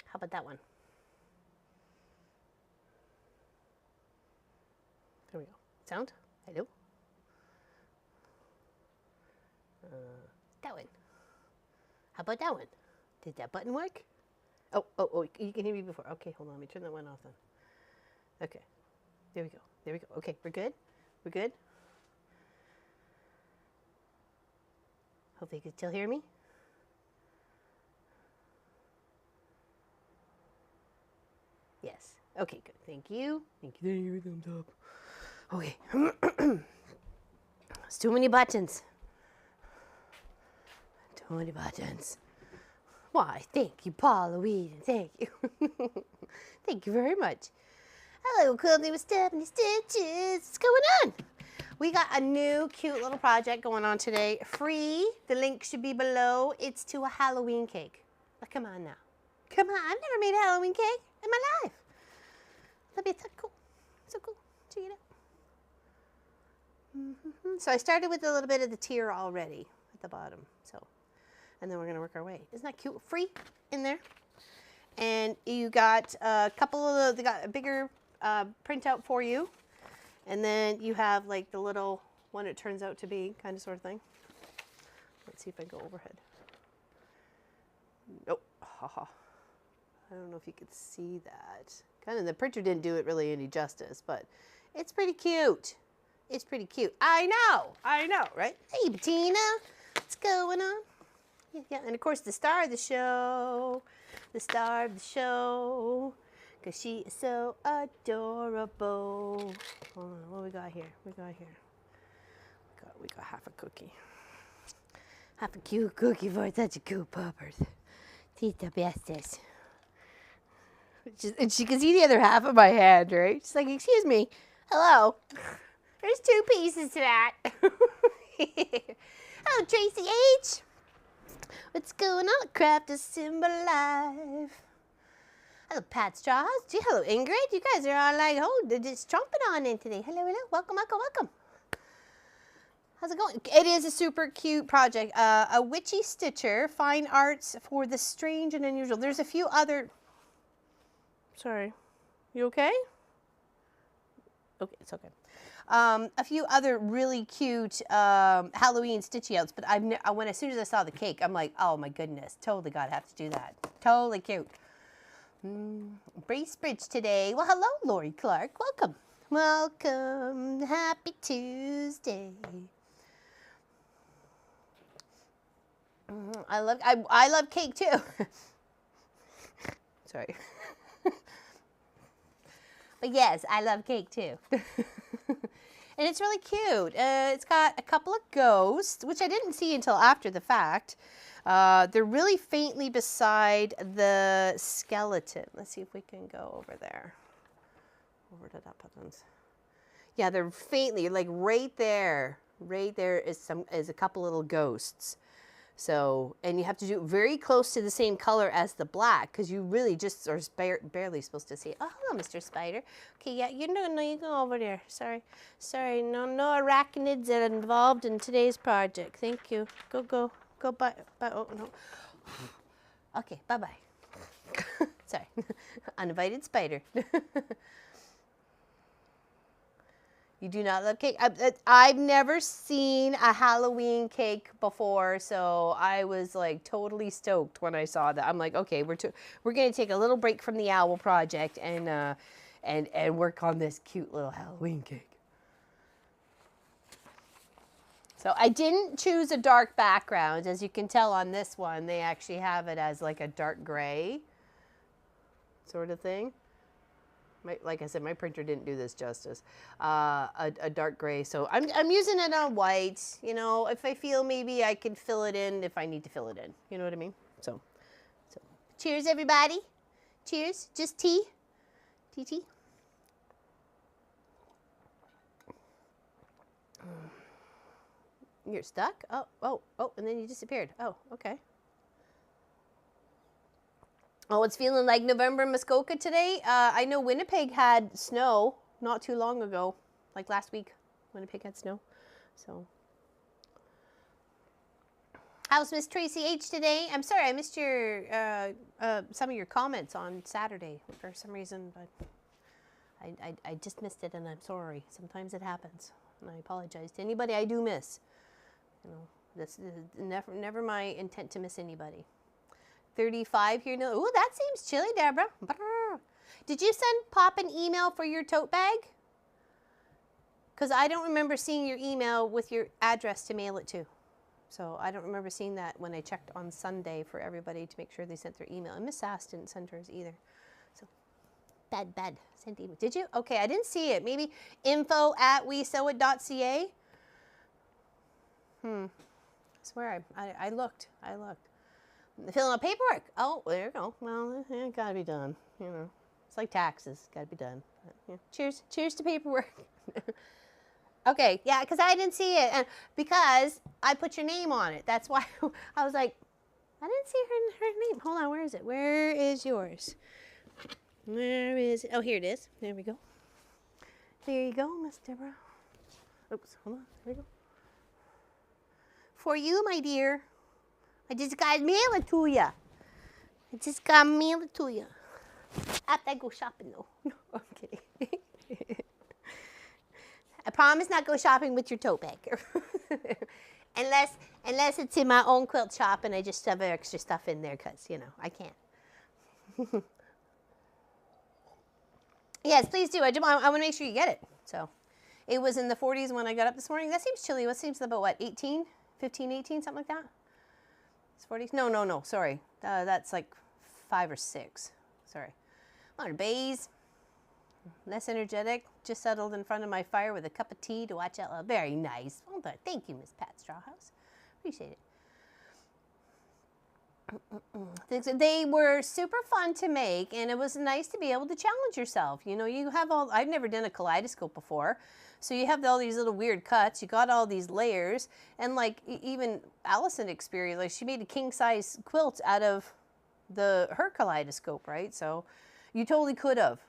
How about that one? There we go. Sound? Hello? That one. How about that one? Did that button work? Oh, you can hear me before. Okay, hold on. Let me turn that one off then. Okay. There we go. There we go. Okay, we're good? We're good? Hopefully you can still hear me. Yes. Okay, good. Thank you. Thank you. Thank you. Thumbs up. Okay. It's too many buttons. Too many buttons. Why, thank you, Paula Weed. Thank you. Thank you very much. Hello, Quilting with Stephanie Stitches. What's going on? We got a new cute little project going on today. Free. The link should be below. It's to a Halloween cake. But come on now. Come on. I've never made a Halloween cake in my life. That'd be so cool. So cool. Check it out. So I started with a little bit of the tier already at the bottom. And then we're going to work our way. Isn't that cute? Free in there. And you got a couple of they got a bigger printout for you. And then you have like the little one it turns out to be kind of sort of thing. Let's see if I go overhead. Nope. Haha. I don't know if you could see that. Kind of the printer didn't do it really any justice, but it's pretty cute. It's pretty cute. I know, right? Hey, Bettina, what's going on? Yeah, and of course the star of the show, because she is so adorable. Hold on, what we got here? We got half a cookie. Half a cute cookie for such a cute puppers. She's the bestest. And she can see the other half of my hand, right? She's like, excuse me, hello. There's 2 pieces to that. Hello, Tracy H. What's going on? Craft a symbol life. Hello, Pat Straws. Gee, hello, Ingrid. You guys are all like, oh, they're just chomping on in today. Hello, hello. Welcome, welcome, welcome. How's it going? It is a super cute project. A Witchy Stitcher, fine arts for the strange and unusual. There's a few other... Sorry. You okay? Okay, it's okay. A few other really cute Halloween stitchy outs, but as soon as I saw the cake, I'm like, oh my goodness, totally gotta have to do that. Totally cute. Bracebridge today. Well, hello, Lori Clark. Welcome. Welcome. Happy Tuesday. I love cake too. Sorry. But yes, I love cake too. And it's really cute. It's got a couple of ghosts, which I didn't see until after the fact. They're really faintly beside the skeleton. Let's see if we can go over there. Over to that buttons. Yeah, they're faintly, like right there. Right there is a couple little ghosts. So, and you have to do it very close to the same color as the black, because you really just are barely supposed to see it. Oh, hello, Mr. Spider. Okay, yeah, you go over there. Sorry, no arachnids are involved in today's project. Thank you. Go, bye. Oh, no. Okay, bye-bye. Sorry, uninvited spider. You do not love cake? I've never seen a Halloween cake before, so I was like totally stoked when I saw that. I'm like, okay, we're gonna take a little break from the owl project and work on this cute little Halloween cake. So I didn't choose a dark background. As you can tell on this one, they actually have it as like a dark gray sort of thing. Like I said, my printer didn't do this justice. A dark gray, so I'm using it on white. You know, if I feel maybe I can fill it in if I need to fill it in. You know what I mean? So cheers, everybody. Cheers. Just tea. Tea. You're stuck? Oh, and then you disappeared. Oh, okay. Oh, it's feeling like November in Muskoka today. I know Winnipeg had snow not too long ago, like last week. Winnipeg had snow, so. How's Miss Tracy H today? I'm sorry I missed your some of your comments on Saturday for some reason, but I just missed it, and I'm sorry. Sometimes it happens, and I apologize to anybody I do miss. You know, this is never my intent to miss anybody. 35 here now. Ooh, that seems chilly, Deborah. Did you send Pop an email for your tote bag? Because I don't remember seeing your email with your address to mail it to. So I don't remember seeing that when I checked on Sunday for everybody to make sure they sent their email. And Miss Sass didn't send hers either. So bad. Sent email. Did you? Okay, I didn't see it. Maybe info@wesewit.ca. I swear I looked. Filling out paperwork. Oh, there you go. Well, it gotta be done. You know, it's like taxes. Gotta be done. Yeah. Cheers to paperwork. Okay, yeah, because I didn't see it, and because I put your name on it. That's why I was like, I didn't see her name. Hold on, where is it? Where is yours? Where is it? Oh, here it is. There we go. There you go, Miss Deborah. Oops, hold on. There we go. For you, my dear. I just got to mail it to you. After I go shopping, though. No, I'm kidding. I promise not go shopping with your tote bag. unless it's in my own quilt shop and I just have extra stuff in there because, you know, I can't. Yes, please do. I want to make sure you get it. So it was in the 40s when I got up this morning. That seems chilly. What seems about, what, 18, 15, 18, something like that? It's 40s? No. Sorry. That's like 5 or 6. Sorry. On bays. Less energetic, just settled in front of my fire with a cup of tea to watch out. Very nice. Hold on. Thank you, Miss Pat Strawhouse. Appreciate it. They were super fun to make, and it was nice to be able to challenge yourself. You know, you have all, I've never done a kaleidoscope before, so you have all these little weird cuts. You got all these layers, and like even Allison experienced, like she made a king-size quilt out of her kaleidoscope, right? So you totally could have.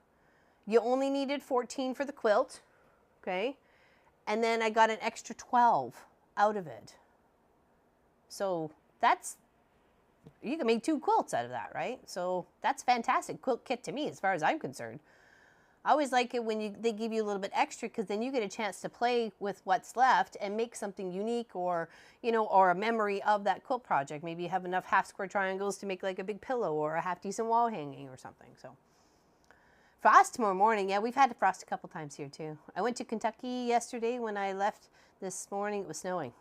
You only needed 14 for the quilt, okay? And then I got an extra 12 out of it. So that's, you can make 2 quilts out of that, right? So that's fantastic quilt kit to me as far as I'm concerned. I always like it when they give you a little bit extra because then you get a chance to play with what's left and make something unique or, you know, or a memory of that quilt project. Maybe you have enough half square triangles to make like a big pillow or a half decent wall hanging or something, so. Frost tomorrow morning. Yeah, we've had frost a couple times here too. I went to Kentucky yesterday. When I left this morning, it was snowing.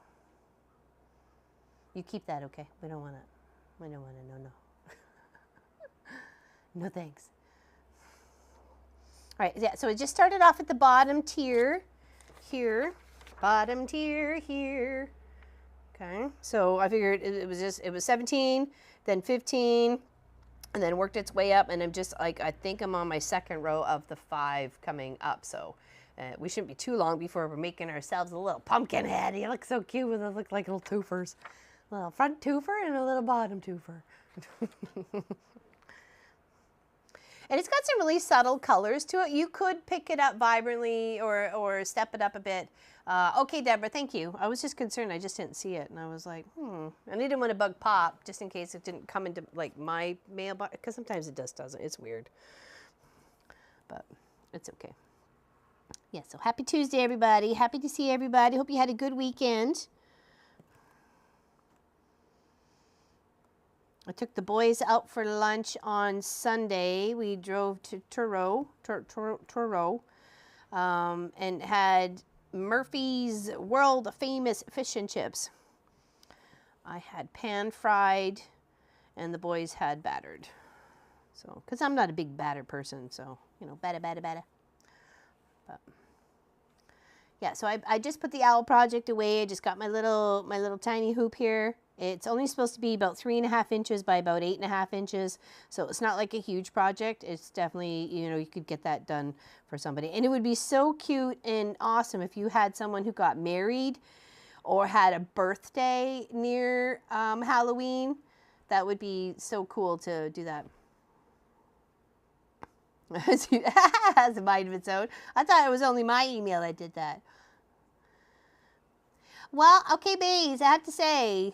You keep that, okay? We don't want it. We don't want it. No. No thanks. All right, yeah, so it just started off at the bottom tier here. Bottom tier here. Okay, so I figured it was 17, then 15, and then worked its way up, and I'm just like, I think I'm on my second row of the 5 coming up, so we shouldn't be too long before we're making ourselves a little pumpkin head. You look so cute with it, look like little twofers. A little front twofer and a little bottom twofer. And it's got some really subtle colors to it. You could pick it up vibrantly or step it up a bit. Okay, Deborah, thank you. I was just concerned. I just didn't see it. And I was like, And I didn't want to bug Pop just in case it didn't come into like my mailbox. Because sometimes it doesn't. It's weird. But it's okay. Yeah, so happy Tuesday, everybody. Happy to see everybody. Hope you had a good weekend. I took the boys out for lunch on Sunday. We drove to Truro, and had Murphy's world famous fish and chips. I had pan fried, and the boys had battered. So, because I'm not a big batter person, so, you know, batter. But, yeah, so I just put the owl project away. I just got my little tiny hoop here. It's only supposed to be about 3.5 inches by about 8.5 inches. So it's not like a huge project. It's definitely, you know, you could get that done for somebody. And it would be so cute and awesome if you had someone who got married or had a birthday near Halloween. That would be so cool to do that. Has a mind of its own. I thought it was only my email that did that. Well, okay, Bays, I have to say,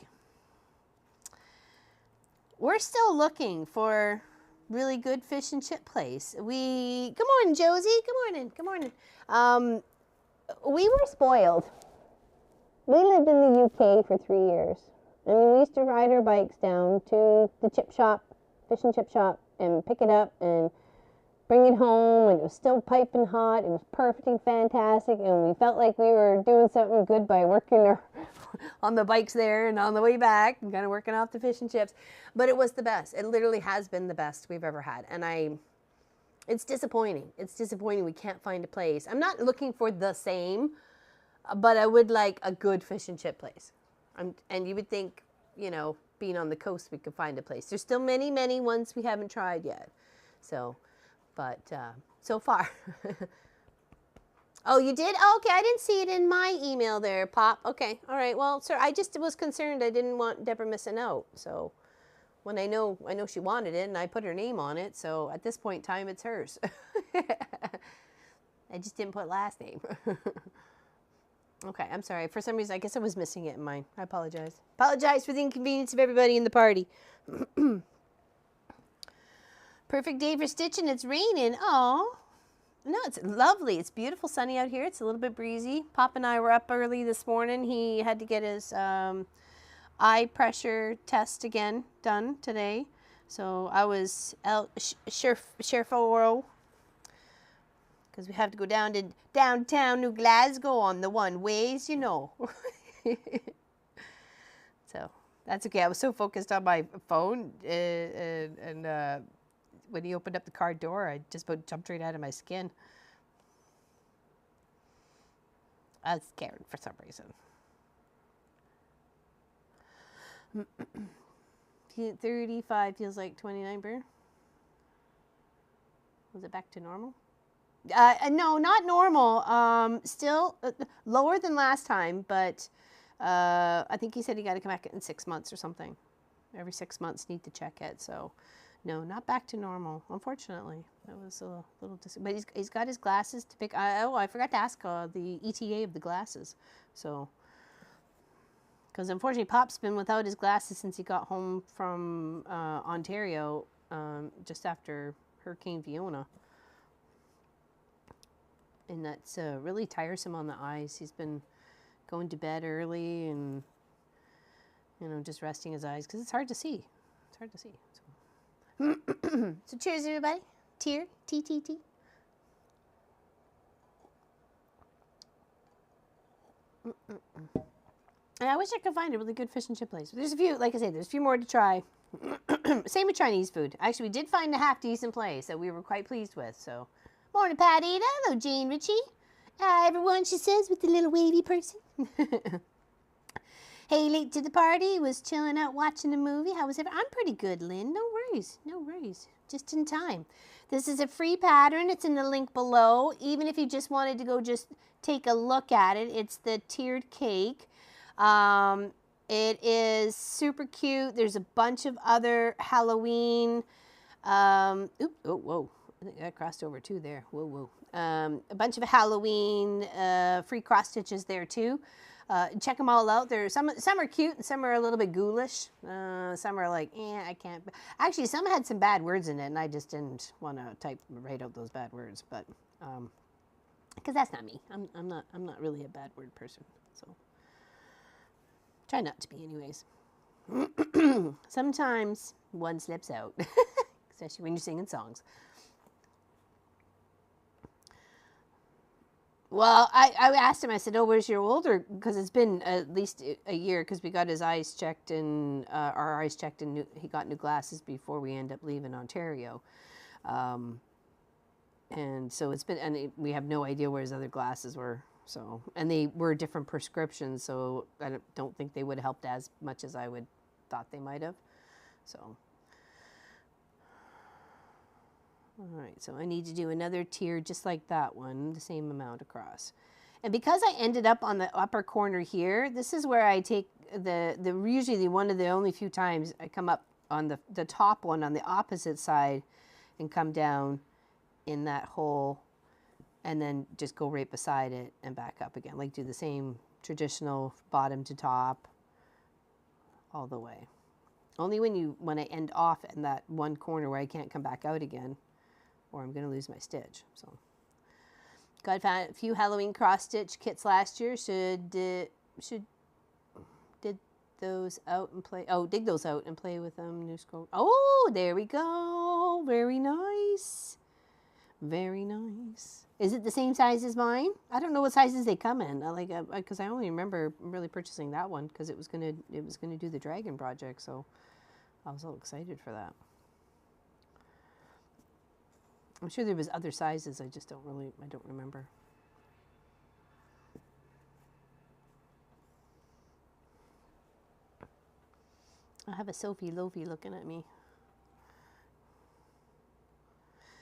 we're still looking for really good fish and chip place. Good morning, Josie. Good morning. Good morning. We were spoiled. We lived in the UK for 3 years. I mean, we used to ride our bikes down to the chip shop, fish and chip shop, and pick it up and bring it home, and it was still piping hot. It was perfect and fantastic, and we felt like we were doing something good by working on the bikes there and on the way back and kind of working off the fish and chips. But it was the best. It literally has been the best we've ever had. And it's disappointing. It's disappointing we can't find a place. I'm not looking for the same, but I would like a good fish and chip place. And you would think, you know, being on the coast, we could find a place. There's still many, many ones we haven't tried yet. So, but so far. Oh, you did? Oh, okay, I didn't see it in my email there, Pop. Okay, all right. Well, sir, I just was concerned. I didn't want Deborah missing out. So when I know she wanted it, and I put her name on it. So at this point in time, it's hers. I just didn't put last name. Okay, I'm sorry. For some reason, I guess I was missing it in mine. I apologize. Apologize for the inconvenience of everybody in the party. Perfect day for stitching. It's raining. Oh, no, it's lovely. It's beautiful, sunny out here. It's a little bit breezy. Pop and I were up early this morning. He had to get his eye pressure test again done today. So I was out Sherforo, because we have to go down to downtown New Glasgow on the one ways, you know. So that's okay. I was so focused on my phone, and when he opened up the car door, I just about jumped right out of my skin. I was scared for some reason. 35 feels like 29, Bear. Was it back to normal? No, not normal. Still lower than last time, but I think he said he got to come back in 6 months or something. Every 6 months need to check it. So no, not back to normal, unfortunately. That was a little but he's got his glasses to pick. Oh, I forgot to ask the ETA of the glasses. So, because unfortunately Pop's been without his glasses since he got home from Ontario just after Hurricane Fiona. And that's really tiresome on the eyes. He's been going to bed early and, you know, just resting his eyes because it's hard to see. It's hard to see. So, so cheers, everybody. Tear, T. And I wish I could find a really good fish and chip place. There's a few, like I said, there's a few more to try. Same with Chinese food. Actually, we did find a half decent place that we were quite pleased with. So, morning, Patty. Hello, Jane Ritchie. Everyone, she says, with the little wavy person. Hey, late to the party. Was chilling out watching a movie. How was it? I'm pretty good, Lynn. No worries. No worries. Just in time. This is a free pattern. It's in the link below. Even if you just wanted to go just take a look at it, it's the tiered cake. It is super cute. There's a bunch of other Halloween. Oh, whoa. I think that crossed over too there. Whoa. A bunch of Halloween free cross stitches there too. Check them all out. Some are cute and some are a little bit ghoulish. Some are like, I can't. Actually, some had some bad words in it, and I just didn't want to write out those bad words. But because that's not me. I'm not really a bad word person. So try not to be, anyways. Sometimes one slips out, especially when you're singing songs. Well, I asked him, I said, oh, where's your older? Because it's been at least a year because we got his eyes checked and our eyes checked and he got new glasses before we end up leaving Ontario. And so it's been, and we have no idea where his other glasses were. So, and they were different prescriptions. So I don't think they would have helped as much as I would thought they might have. So. All right, so I need to do another tier just like that one, the same amount across. And because I ended up on the upper corner here, this is where I take usually one of the only few times I come up on the top one on the opposite side and come down in that hole and then just go right beside it and back up again. Like do the same traditional bottom to top all the way. Only when I end off in that one corner where I can't come back out again, or I'm going to lose my stitch. So, got a few Halloween cross stitch kits last year. Should dig those out and play. Oh, dig those out and play with them. New scroll. Oh, there we go. Very nice. Very nice. Is it the same size as mine? I don't know what sizes they come in. Because I only remember really purchasing that one because it was gonna do the dragon project. So I was all excited for that. I'm sure there was other sizes. I don't remember. I have a Sophie Lofi looking at me.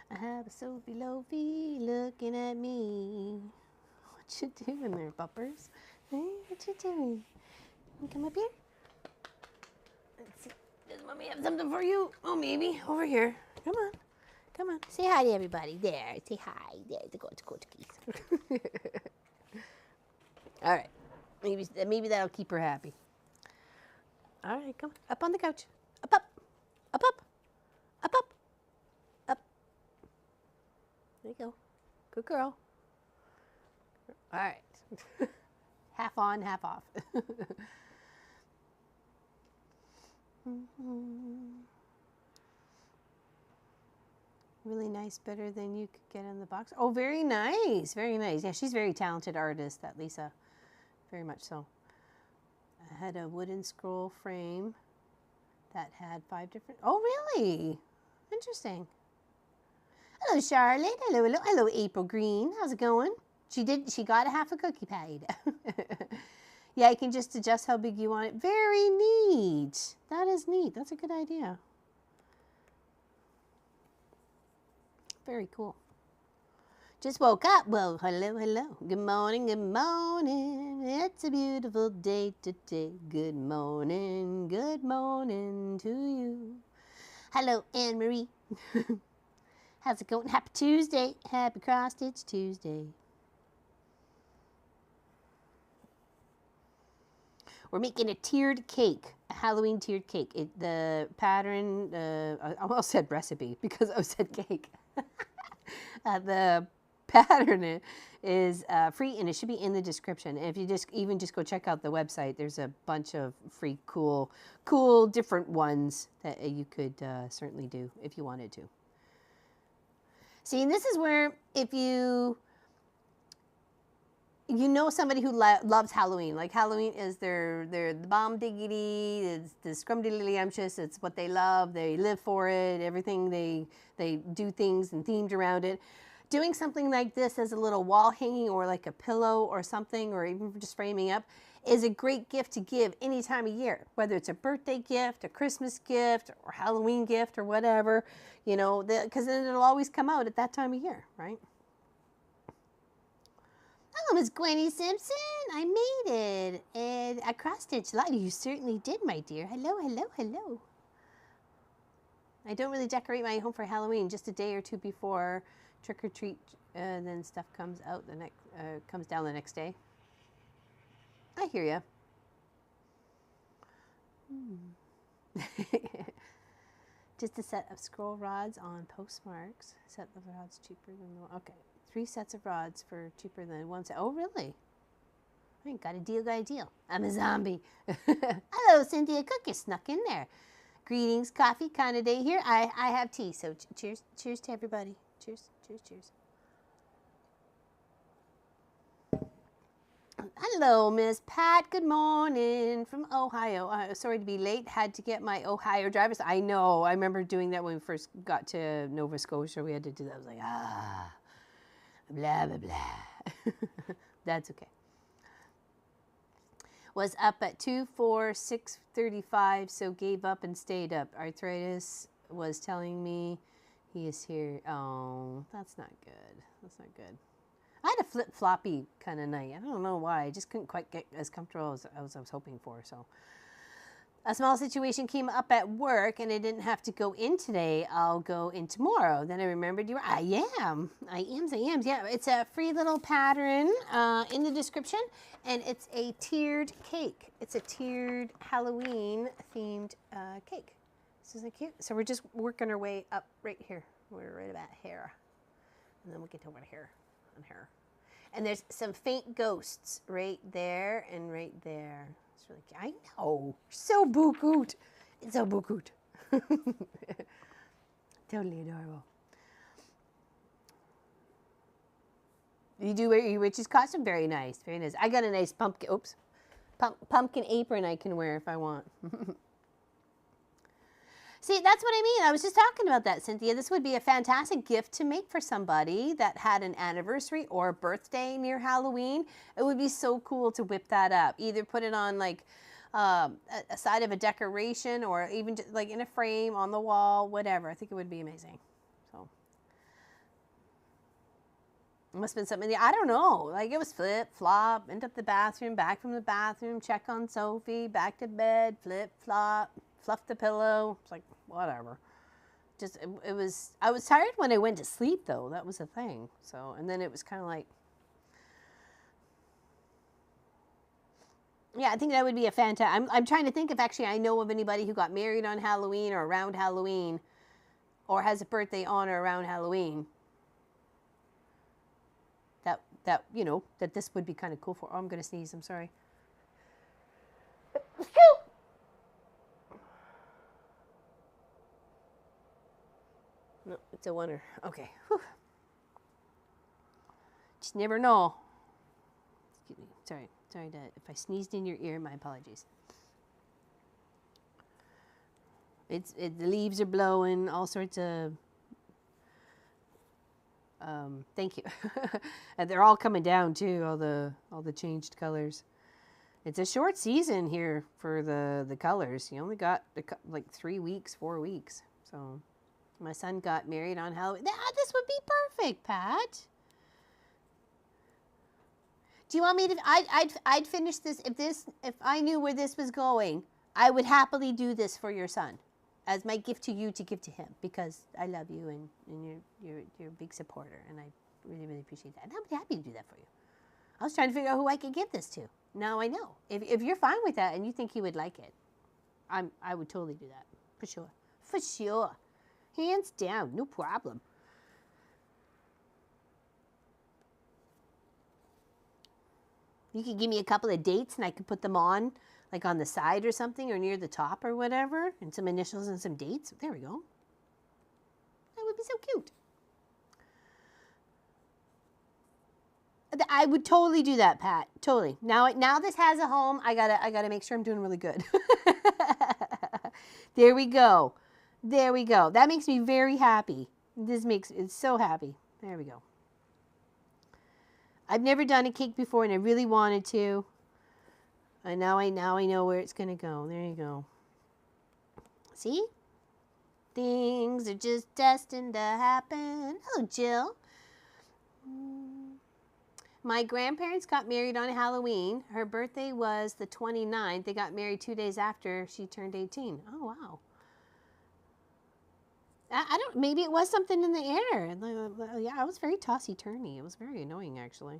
I have a Sophie Lofi looking at me. What you doing there, puppers? Hey, what you doing? You come up here? Let's see. Does mommy have something for you? Oh, maybe. Over here. Come on. Come on. Say hi to everybody. There. Say hi. There. The goat geese. All right. Maybe that'll keep her happy. All right. Come on. Up on the couch. Up, up. Up, up. Up, up. Up. There you go. Good girl. All right. Half on, half off. Really nice, better than you could get in the box. Oh, very nice. Very nice. Yeah, she's a very talented artist, that Lisa. Very much so. I had a wooden scroll frame that had 5 different... Oh, really? Interesting. Hello, Charlotte. Hello, hello. Hello, April Green. How's it going? She got a half a cookie pie. Yeah, you can just adjust how big you want it. Very neat. That is neat. That's a good idea. Very cool. Just woke up. Well, hello, hello. Good morning, good morning. It's a beautiful day today. Good morning to you. Hello, Anne-Marie. How's it going? Happy Tuesday. Happy Cross Stitch Tuesday. We're making a tiered cake, a Halloween tiered cake. The pattern, I almost said recipe because I said cake. The pattern is free and it should be in the description. And if you just go check out the website, there's a bunch of free cool different ones that you could certainly do if you wanted to. See, and this is where if you know somebody who loves Halloween, like Halloween is they're the bomb diggity, it's the scrumdiddlyumptious, it's what they love, they live for it, everything they do things and themed around it. Doing something like this as a little wall hanging or like a pillow or something, or even just framing up, is a great gift to give any time of year, whether it's a birthday gift, a Christmas gift, or Halloween gift, or whatever, you know, because then it'll always come out at that time of year, right? Hello, Miss Gwenny Simpson. I made it. And a cross stitch lot. You certainly did, my dear. Hello, hello, hello. I don't really decorate my home for Halloween, just a day or two before trick or treat, and then stuff comes out comes down the next day. I hear ya. Just a set of scroll rods on postmarks. Set of rods cheaper than the one. Okay. 3 sets of rods for cheaper than 1 set. Oh, really? I got a deal. I'm a zombie. Hello, Cynthia Cook. You snuck in there. Greetings, coffee kind of day here. I have tea, so cheers to everybody. Cheers. Hello, Miss Pat. Good morning from Ohio. Sorry to be late. Had to get my Ohio driver's. I know. I remember doing that when we first got to Nova Scotia. We had to do that. I was like, blah, blah, blah. That's okay. Was up at 2, 4, 6:35, so gave up and stayed up. Arthritis was telling me he is here. Oh, that's not good. That's not good. I had a flip-floppy kind of night. I don't know why. I just couldn't quite get as comfortable as I was hoping for. So a small situation came up at work and I didn't have to go in today. I'll go in tomorrow. Then I remembered you were, I am. Yeah, it's a free little pattern in the description, and it's a tiered cake. It's a tiered Halloween themed cake. Isn't it cute? So we're just working our way up right here. We're right about here. And then we'll get over here and here. And there's some faint ghosts right there and right there. It's really cute. I know. So boo-coot. It's so boo-coot. Totally adorable. You do wear your witch's costume? Very nice. Very nice. I got a nice pumpkin apron I can wear if I want. See, that's what I mean. I was just talking about that, Cynthia. This would be a fantastic gift to make for somebody that had an anniversary or a birthday near Halloween. It would be so cool to whip that up. Either put it on like a side of a decoration, or even just like in a frame on the wall, whatever. I think it would be amazing. So it must have been something, I don't know. Like it was flip, flop, end up the bathroom, back from the bathroom, check on Sophie, back to bed, flip, flop. Fluff the pillow. It's like, whatever. Just, it was, I was tired when I went to sleep, though. That was the thing. So, and then it was kind of like, yeah, I think that would be a fantastic, I'm trying to think if actually I know of anybody who got married on Halloween or around Halloween, or has a birthday on or around Halloween. That, you know, that this would be kind of cool for. Oh, I'm going to sneeze. I'm sorry. No, it's a winner. Okay. Whew. Just never know. Excuse me. Sorry if I sneezed in your ear. My apologies. The leaves are blowing. All sorts of. Thank you. And they're all coming down too. All the changed colors. It's a short season here for the colors. You only got like 3 weeks, 4 weeks. So. My son got married on Halloween. This would be perfect, Pat. Do you want me to? I'd finish this if I knew where this was going. I would happily do this for your son, as my gift to you to give to him, because I love you and you're a big supporter, and I really appreciate that. And I'd be happy to do that for you. I was trying to figure out who I could give this to. Now I know. If you're fine with that and you think he would like it, I would totally do that for sure. For sure. Hands down, no problem. You could give me a couple of dates and I could put them on, like on the side or something, or near the top or whatever, and some initials and some dates. There we go. That would be so cute. I would totally do that, Pat. Totally. Now this has a home. I gotta make sure I'm doing really good. There we go. There we go. That makes me very happy. It's so happy. There we go. I've never done a cake before and I really wanted to. And now I know where it's gonna go. There you go. See? Things are just destined to happen. Hello, Jill. My grandparents got married on Halloween. Her birthday was the 29th. They got married 2 days after she turned 18. Oh, wow. I don't, maybe it was something in the air. Yeah, I was very tossy-turny. It was very annoying, actually.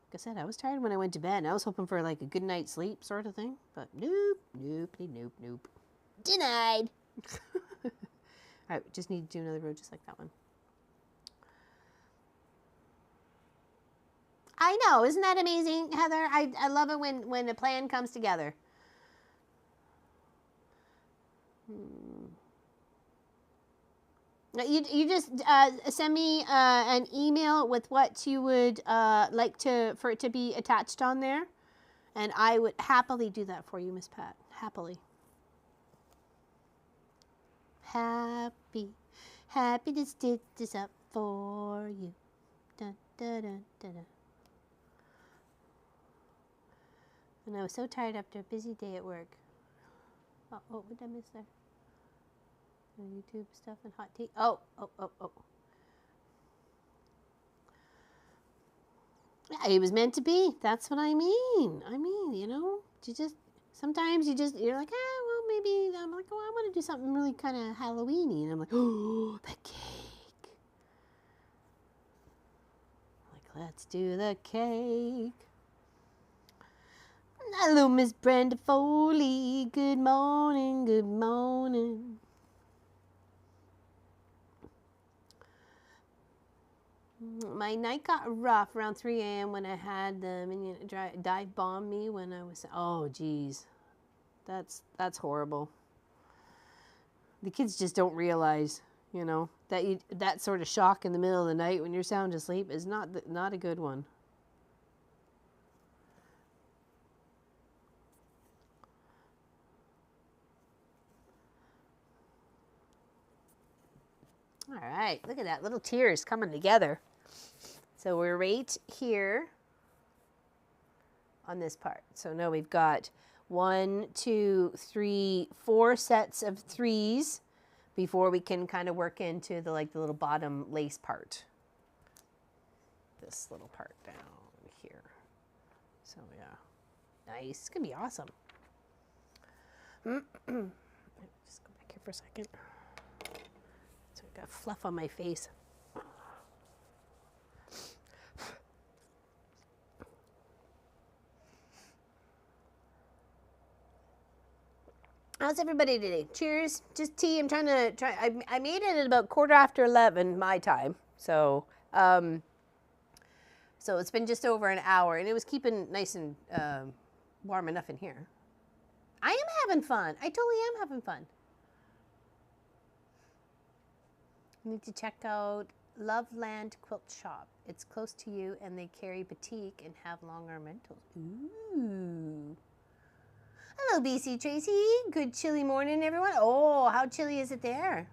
Like I said, I was tired when I went to bed, and I was hoping for like a good night's sleep sort of thing. But nope. Denied. All right, just need to do another row just like that one. I know, isn't that amazing, Heather? I love it when a plan comes together. You just send me an email with what you would like for it to be attached on there, and I would happily do that for you, Miss Pat. Happily. Happy to stitch this up for you. Dun, dun, dun, dun, dun. And I was so tired after a busy day at work. Oh, what did I miss there? YouTube stuff and hot tea. Oh. Yeah, it was meant to be. That's what I mean. You know, you just, Sometimes you're like, well, maybe, I'm like, oh, I want to do something really kind of Halloween-y. And I'm like, oh, the cake. Like, let's do the cake. Hello, Miss Brenda Foley. Good morning, good morning. My night got rough around 3 a.m. when I had them, and dive bombed me when I was. Oh, geez, that's horrible. The kids just don't realize, that sort of shock in the middle of the night when you're sound asleep is not a good one. All right, look at that, little tears coming together. So we're right here on this part. So now we've got 1, 2, 3, 4 sets of 3s before we can kind of work into the little bottom lace part. This little part down here. So yeah, nice. It's gonna be awesome. Just go back here for a second. So I got fluff on my face. How's everybody today? Cheers. Just tea. I'm trying to I made it at about 11:15 my time. So so it's been just over an hour, and it was keeping nice and warm enough in here. I am having fun. I totally am having fun. You need to check out Loveland Quilt Shop. It's close to you, and they carry batik and have long arm rentals. Ooh. Hello, BC Tracy. Good chilly morning, everyone. Oh, how chilly is it there?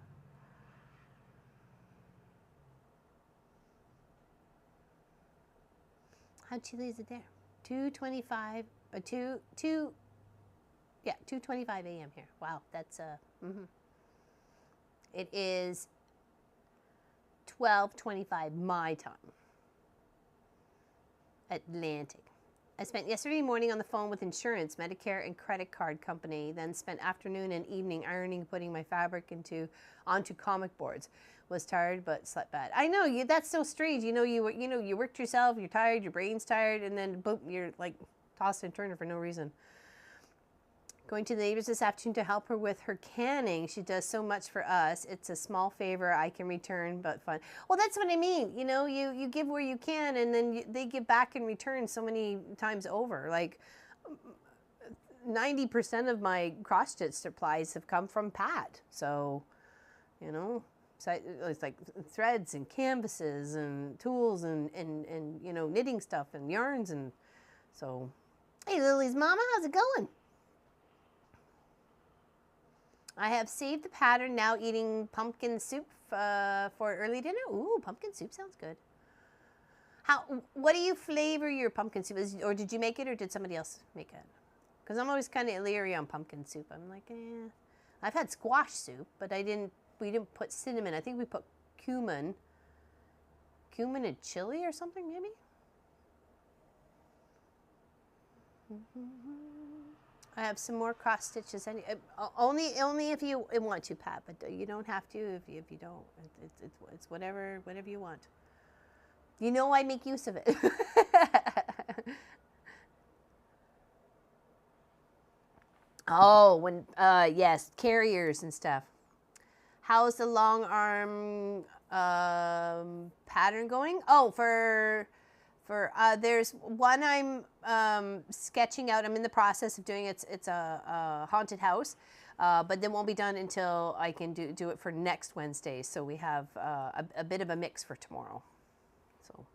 How chilly is it there? 2:25, 2:25 a.m. here. Wow, that's It is 12:25 my time. Atlantic. I spent yesterday morning on the phone with insurance, Medicare, and credit card company. Then spent afternoon and evening ironing, putting my fabric onto comic boards. Was tired but slept bad. I know you. That's so strange. You worked yourself. You're tired. Your brain's tired, and then boom, you're like tossing and turning for no reason. Going to the neighbors this afternoon to help her with her canning. She does so much for us. It's a small favor I can return, but fun. Well, that's what I mean. You give where you can, and then they give back in return so many times over. Like 90% of my cross-stitch supplies have come from Pat. So, so it's like threads and canvases and tools and knitting stuff and yarns. And so, hey, Lily's mama, how's it going? I have saved the pattern, now eating pumpkin soup for early dinner. Ooh, pumpkin soup sounds good. What do you flavor your pumpkin soup? Or did you make it, or did somebody else make it? Because I'm always kind of leery on pumpkin soup. I'm like, I've had squash soup, but we didn't put cinnamon. I think we put cumin and chili or something, maybe? I have some more cross stitches. Only if you want to, Pat. But you don't have to if you don't. It's whatever you want. I make use of it. Oh, yes, carriers and stuff. How's the long arm pattern going? Oh, there's one I'm sketching out. I'm in the process of doing it. It's a haunted house, but it won't be done until I can do it for next Wednesday. So we have a bit of a mix for tomorrow. So,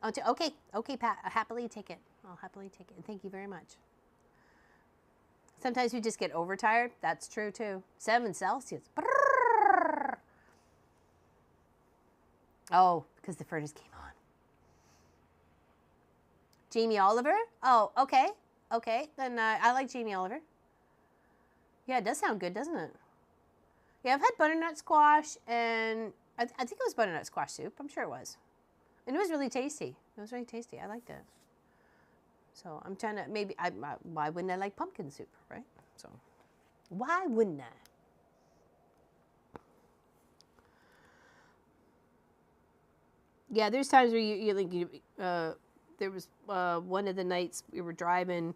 okay, Pat, I'll happily take it. Thank you very much. Sometimes we just get overtired. That's true too. 7 Celsius. Brrr. Oh, because the furnace came on. Jamie Oliver? Oh, okay. Then I like Jamie Oliver. Yeah, it does sound good, doesn't it? Yeah, I've had butternut squash, and I think it was butternut squash soup. I'm sure it was. And it was really tasty. I liked it. So I'm trying to, maybe, why wouldn't I like pumpkin soup, right? So why wouldn't I? Yeah, there's times where there was one of the nights we were driving,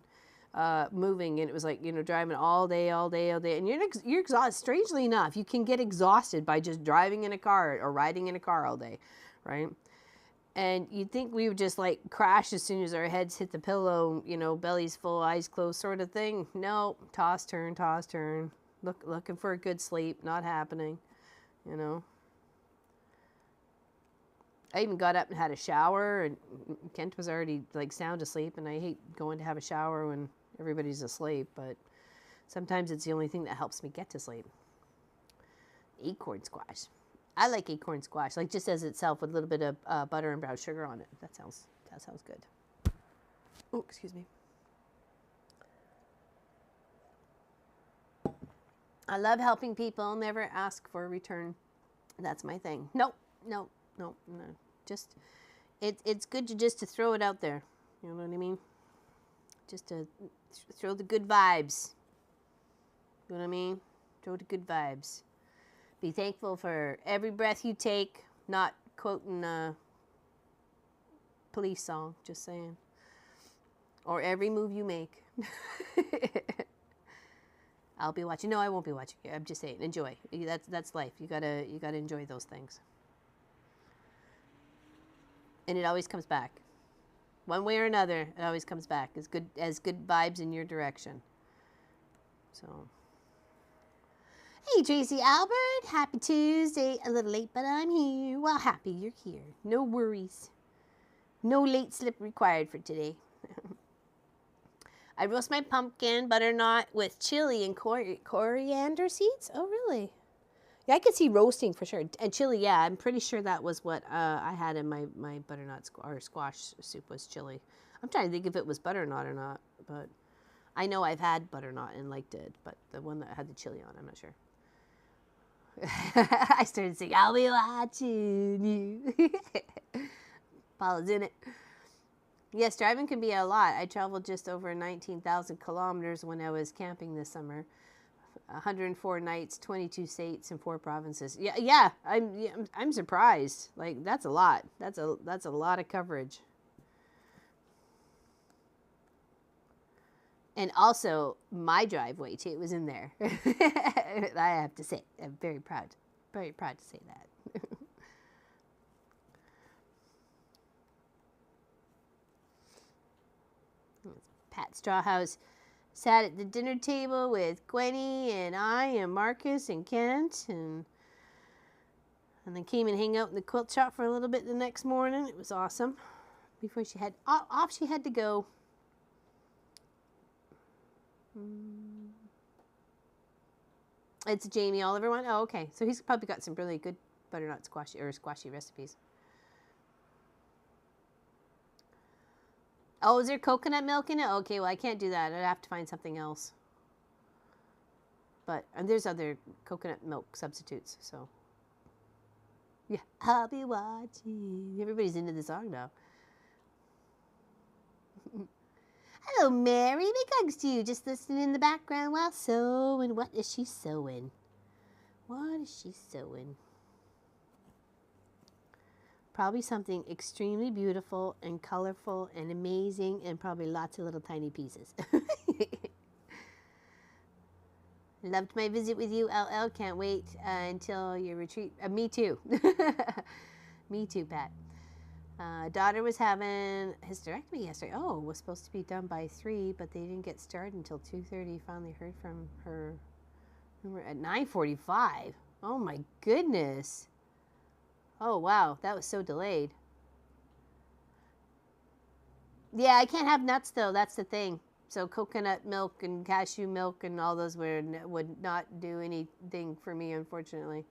moving, and it was like, driving all day, and you're exhausted. Strangely enough, you can get exhausted by just driving in a car or riding in a car all day, right? And you'd think we would just like crash as soon as our heads hit the pillow, bellies full, eyes closed sort of thing. No, toss, turn, looking for a good sleep, not happening, I even got up and had a shower, and Kent was already like sound asleep, and I hate going to have a shower when everybody's asleep, but sometimes it's the only thing that helps me get to sleep. Acorn squash. I like acorn squash, like just as itself with a little bit of butter and brown sugar on it. That sounds good. Oh, excuse me. I love helping people. Never ask for a return. That's my thing. No. Just it's good to throw it out there. You know what I mean? Just to throw the good vibes. You know what I mean? Throw the good vibes. Be thankful for every breath you take. Not quoting a police song, just saying. Or every move you make. I'll be watching. No, I won't be watching. I'm just saying, enjoy. That's life. You gotta enjoy those things. And it always comes back. One way or another, it always comes back as good vibes in your direction. So. Hey, Tracy Albert. Happy Tuesday. A little late, but I'm here. Well, happy you're here. No worries. No late slip required for today. I roast my pumpkin butternut with chili and coriander seeds. Oh, really? Yeah, I could see roasting for sure. And chili, yeah, I'm pretty sure that was what I had in my butternut or squash soup was chili. I'm trying to think if it was butternut or not, but I know I've had butternut and liked it, but the one that had the chili on, I'm not sure. I started singing, I'll be watching you. Paula's in it. Yes, driving can be a lot. I traveled just over 19,000 kilometers when I was camping this summer. 104 nights, 22 states, and 4 provinces. Yeah. I'm surprised. Like, that's a lot. That's a lot of coverage. And also, my driveway too was in there. I have to say, I'm very proud to say that. Pat Strawhouse sat at the dinner table with Gwenny and I and Marcus and Kent, and then came and hang out in the quilt shop for a little bit the next morning. It was awesome. Before she had off, she had to go. It's a Jamie Oliver one. Oh, okay. So he's probably got some really good butternut squashy recipes. Oh, is there coconut milk in it? Okay, well, I can't do that. I'd have to find something else. But there's other coconut milk substitutes, so. Yeah, I'll be watching. Everybody's into the song now. Hello, Mary. Big hugs to you. Just listening in the background while sewing. What is she sewing? What is she sewing? Probably something extremely beautiful and colorful and amazing, and probably lots of little tiny pieces. Loved my visit with you, LL. Can't wait until your retreat. Me too. Me too, Pat. Daughter was having hysterectomy yesterday. Oh, it was supposed to be done by 3, but they didn't get started until 2:30. Finally heard from her at 9:45. Oh my goodness. Oh wow, that was so delayed. Yeah, I can't have nuts though. That's the thing. So coconut milk and cashew milk and all those would not do anything for me, unfortunately.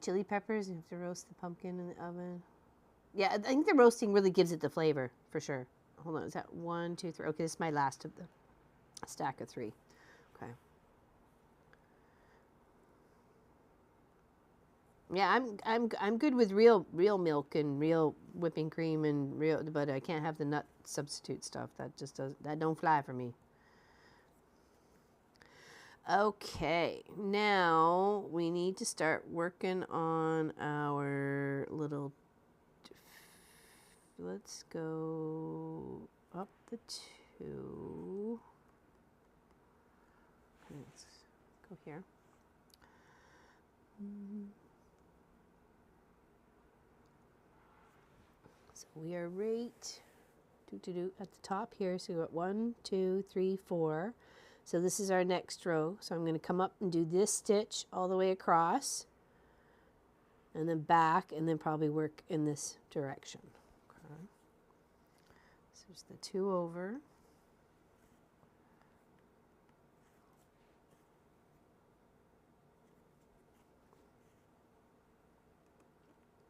Chili peppers, you have to roast the pumpkin in the oven. Yeah, I think the roasting really gives it the flavor, for sure. Hold on, is that 1, 2, 3? Okay, this is my last of the stack of 3. Okay. Yeah, I'm good with real milk and real whipping cream and real, but I can't have the nut substitute stuff. That just that don't fly for me. Okay, now we need to start working on our little. Let's go up the 2. Let's go here. So we are right at the top here. So we got 1, 2, 3, 4. So this is our next row. So I'm going to come up and do this stitch all the way across, and then back, and then probably work in this direction. Okay. So there's the 2 over.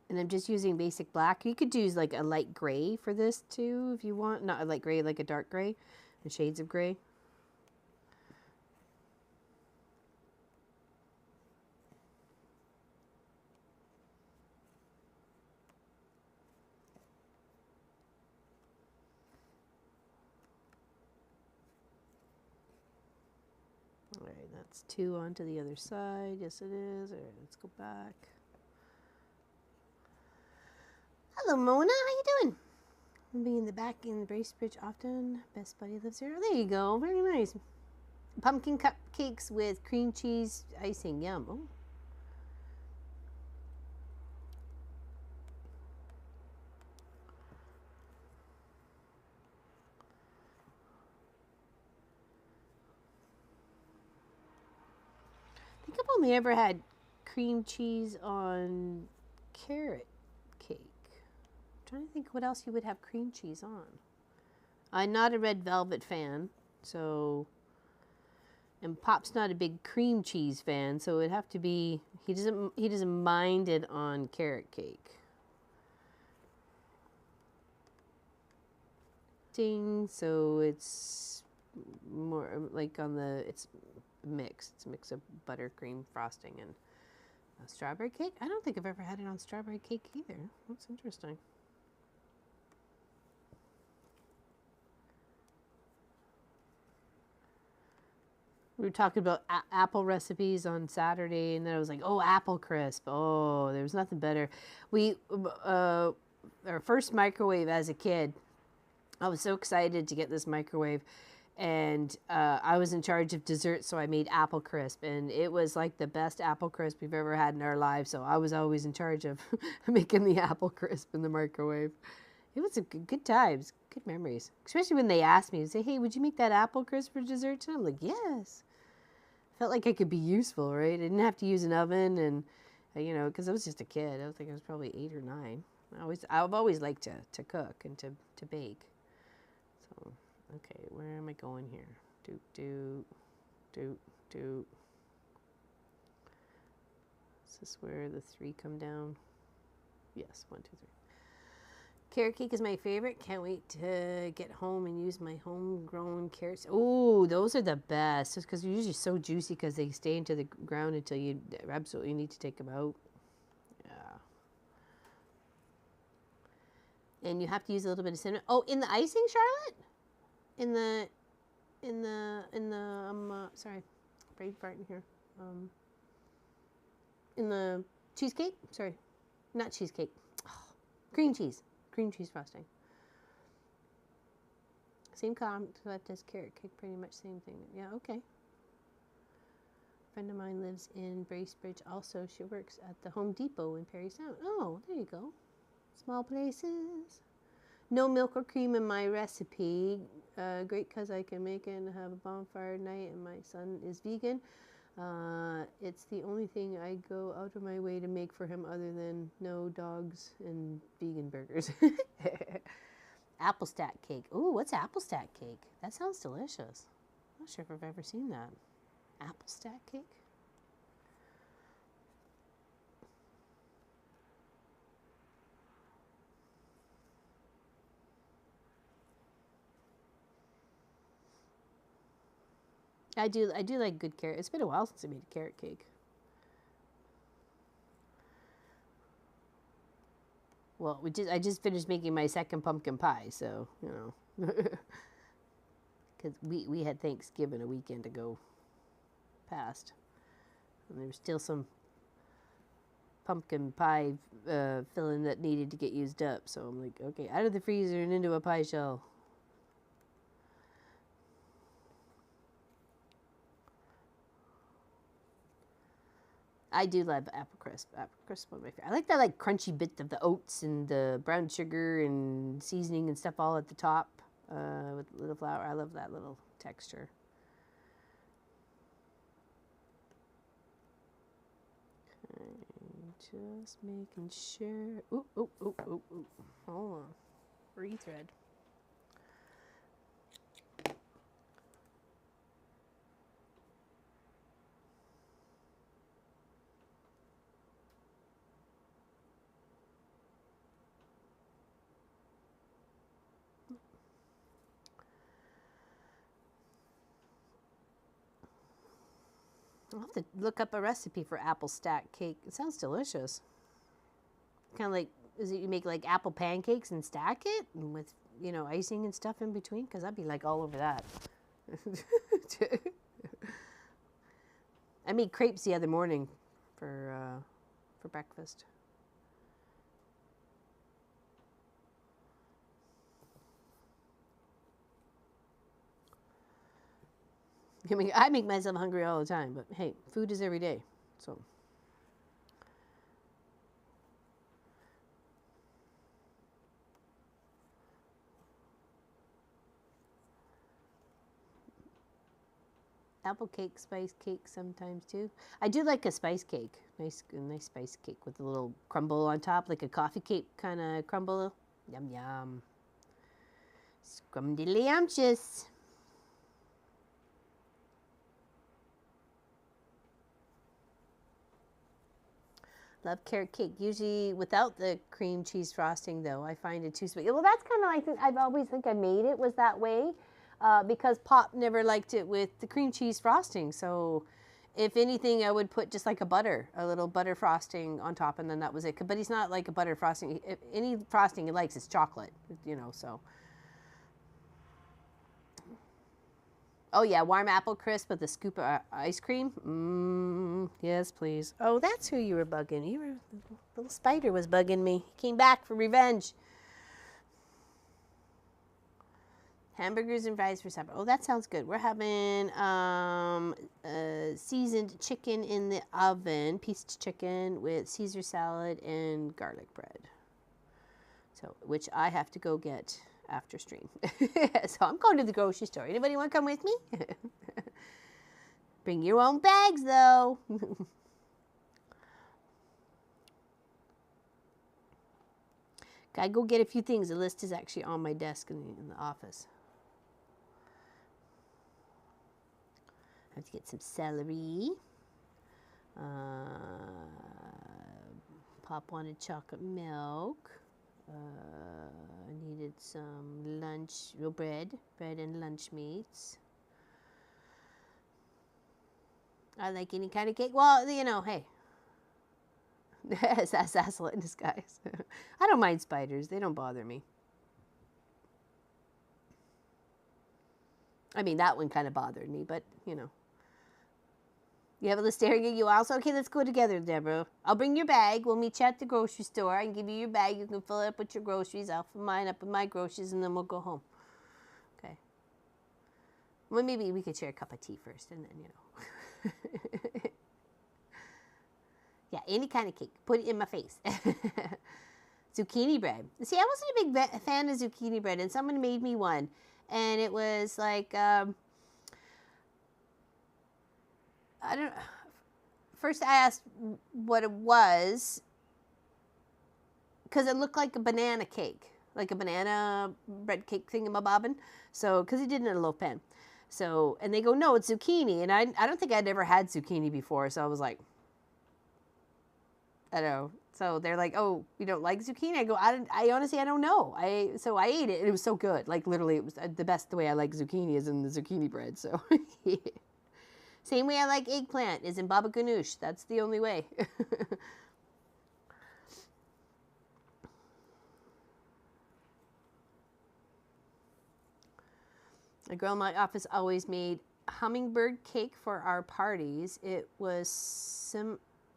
And I'm just using basic black. You could use like a light gray for this too if you want. Not a light gray, like a dark gray, and shades of gray. All right, that's 2 onto the other side. Yes, it is. All right, let's go back. Hello, Mona. How you doing? I'll be in the back in Bracebridge often. Best buddy lives here. Oh, there you go. Very nice. Pumpkin cupcakes with cream cheese icing. Yum. Oh. I think I've only ever had cream cheese on carrot cake. I'm trying to think what else you would have cream cheese on. I'm not a red velvet fan, so, and Pop's not a big cream cheese fan, so it'd have to be, he doesn't mind it on carrot cake. So it's more like on the, it's mixed. It's a mix of buttercream frosting and strawberry cake. I don't think I've ever had it on strawberry cake either. That's interesting. We were talking about apple recipes on Saturday, and then I was like, oh, apple crisp. Oh, there was nothing better. We, our first microwave as a kid, I was so excited to get this microwave, and I was in charge of dessert, so I made apple crisp, and it was like the best apple crisp we've ever had in our lives, so I was always in charge of making the apple crisp in the microwave. It was a good times, good memories, especially when they asked me, say, hey, would you make that apple crisp for dessert? And I'm like, yes. Felt like I could be useful, right? I didn't have to use an oven, and you know, because I was just a kid. I think I was probably 8 or 9. I've always liked to cook and to bake. So, okay, where am I going here? Doot. Is this where the 3 come down? Yes, 1, 2, 3. Carrot cake is my favorite. Can't wait to get home and use my homegrown carrots. Oh, those are the best. Just because they're usually so juicy because they stay into the ground until you absolutely need to take them out. Yeah. And you have to use a little bit of cinnamon. Oh, in the icing, Charlotte? Sorry, brain fart in here. In the cheesecake? Sorry, not cheesecake. Oh, cream cheese frosting. Same concept as carrot cake, pretty much same thing. Yeah, okay. A friend of mine lives in Bracebridge also. She works at the Home Depot in Perry Sound. Oh, there you go. Small places. No milk or cream in my recipe. Great because I can make it and have a bonfire night, and my son is vegan. It's the only thing I go out of my way to make for him other than no dogs and vegan burgers. Apple stack cake. Ooh, what's apple stack cake? That sounds delicious. I'm not sure if I've ever seen that. Apple stack cake? I do like good carrot. It's been a while since I made a carrot cake. Well, I just finished making my second pumpkin pie, so, you know. Because we had Thanksgiving a weekend ago past. And there was still some pumpkin pie filling that needed to get used up. So I'm like, okay, out of the freezer and into a pie shell. I do love apple crisp. Apple crisp is one of my favorite. I like that like crunchy bit of the oats and the brown sugar and seasoning and stuff all at the top with a little flour. I love that little texture. Okay, just making sure. Ooh, ooh, ooh, ooh, ooh. Hold on. Rethread. I'll have to look up a recipe for apple stack cake. It sounds delicious. Kind of like, is it you make like apple pancakes and stack it with, you know, icing and stuff in between? Because I'd be like all over that. I made crepes the other morning for breakfast. I mean, I make myself hungry all the time, but hey, food is every day, so. Apple cake, spice cake sometimes too. I do like a spice cake, nice spice cake with a little crumble on top, like a coffee cake kind of crumble. Yum yum. Scrumdiddlyumptious. Love carrot cake. Usually without the cream cheese frosting, though. I find it too sweet. Well, that's kind of like, I've always think I made it was that way because Pop never liked it with the cream cheese frosting. So if anything, I would put just like a little butter frosting on top, and then that was it. But he's not like a butter frosting. Any frosting he likes is chocolate, you know, so. Oh, yeah, warm apple crisp with a scoop of ice cream. Yes, please. Oh, that's who you were bugging. Little spider was bugging me. He came back for revenge. Hamburgers and fries for supper. Oh, that sounds good. We're having seasoned chicken in the oven, pieced chicken with Caesar salad and garlic bread. So, which I have to go get after stream. So I'm going to the grocery store. Anybody want to come with me? Bring your own bags, though. Gotta go get a few things. The list is actually on my desk in the office. I have to get some celery. Pop wanted chocolate milk. I needed some bread and lunch meats. I like any kind of cake. Well, you know, hey. That's Assassin in disguise. I don't mind spiders. They don't bother me. I mean, that one kind of bothered me, but, you know. You have a list staring at you also? Okay, let's go together, Deborah. I'll bring your bag. We'll meet you at the grocery store. I can give you your bag. You can fill it up with your groceries. I'll fill mine up with my groceries, and then we'll go home. Okay. Well, maybe we could share a cup of tea first, and then, you know. Yeah, any kind of cake. Put it in my face. Zucchini bread. See, I wasn't a big fan of zucchini bread, and someone made me one. And it was like... I don't. First, I asked what it was because it looked like a banana cake, like a banana bread cake thingamabobbin. So, because he did it in a loaf pan. So, and they go, no, it's zucchini, and I don't think I'd ever had zucchini before. So I was like, I don't know. So they're like, oh, you don't like zucchini? I go, I honestly, I don't know. So I ate it, and it was so good. Like literally, it was the way I like zucchini is in the zucchini bread. So. Yeah. Same way I like eggplant is in baba ganoush. That's the only way. A girl in my office always made hummingbird cake for our parties. It was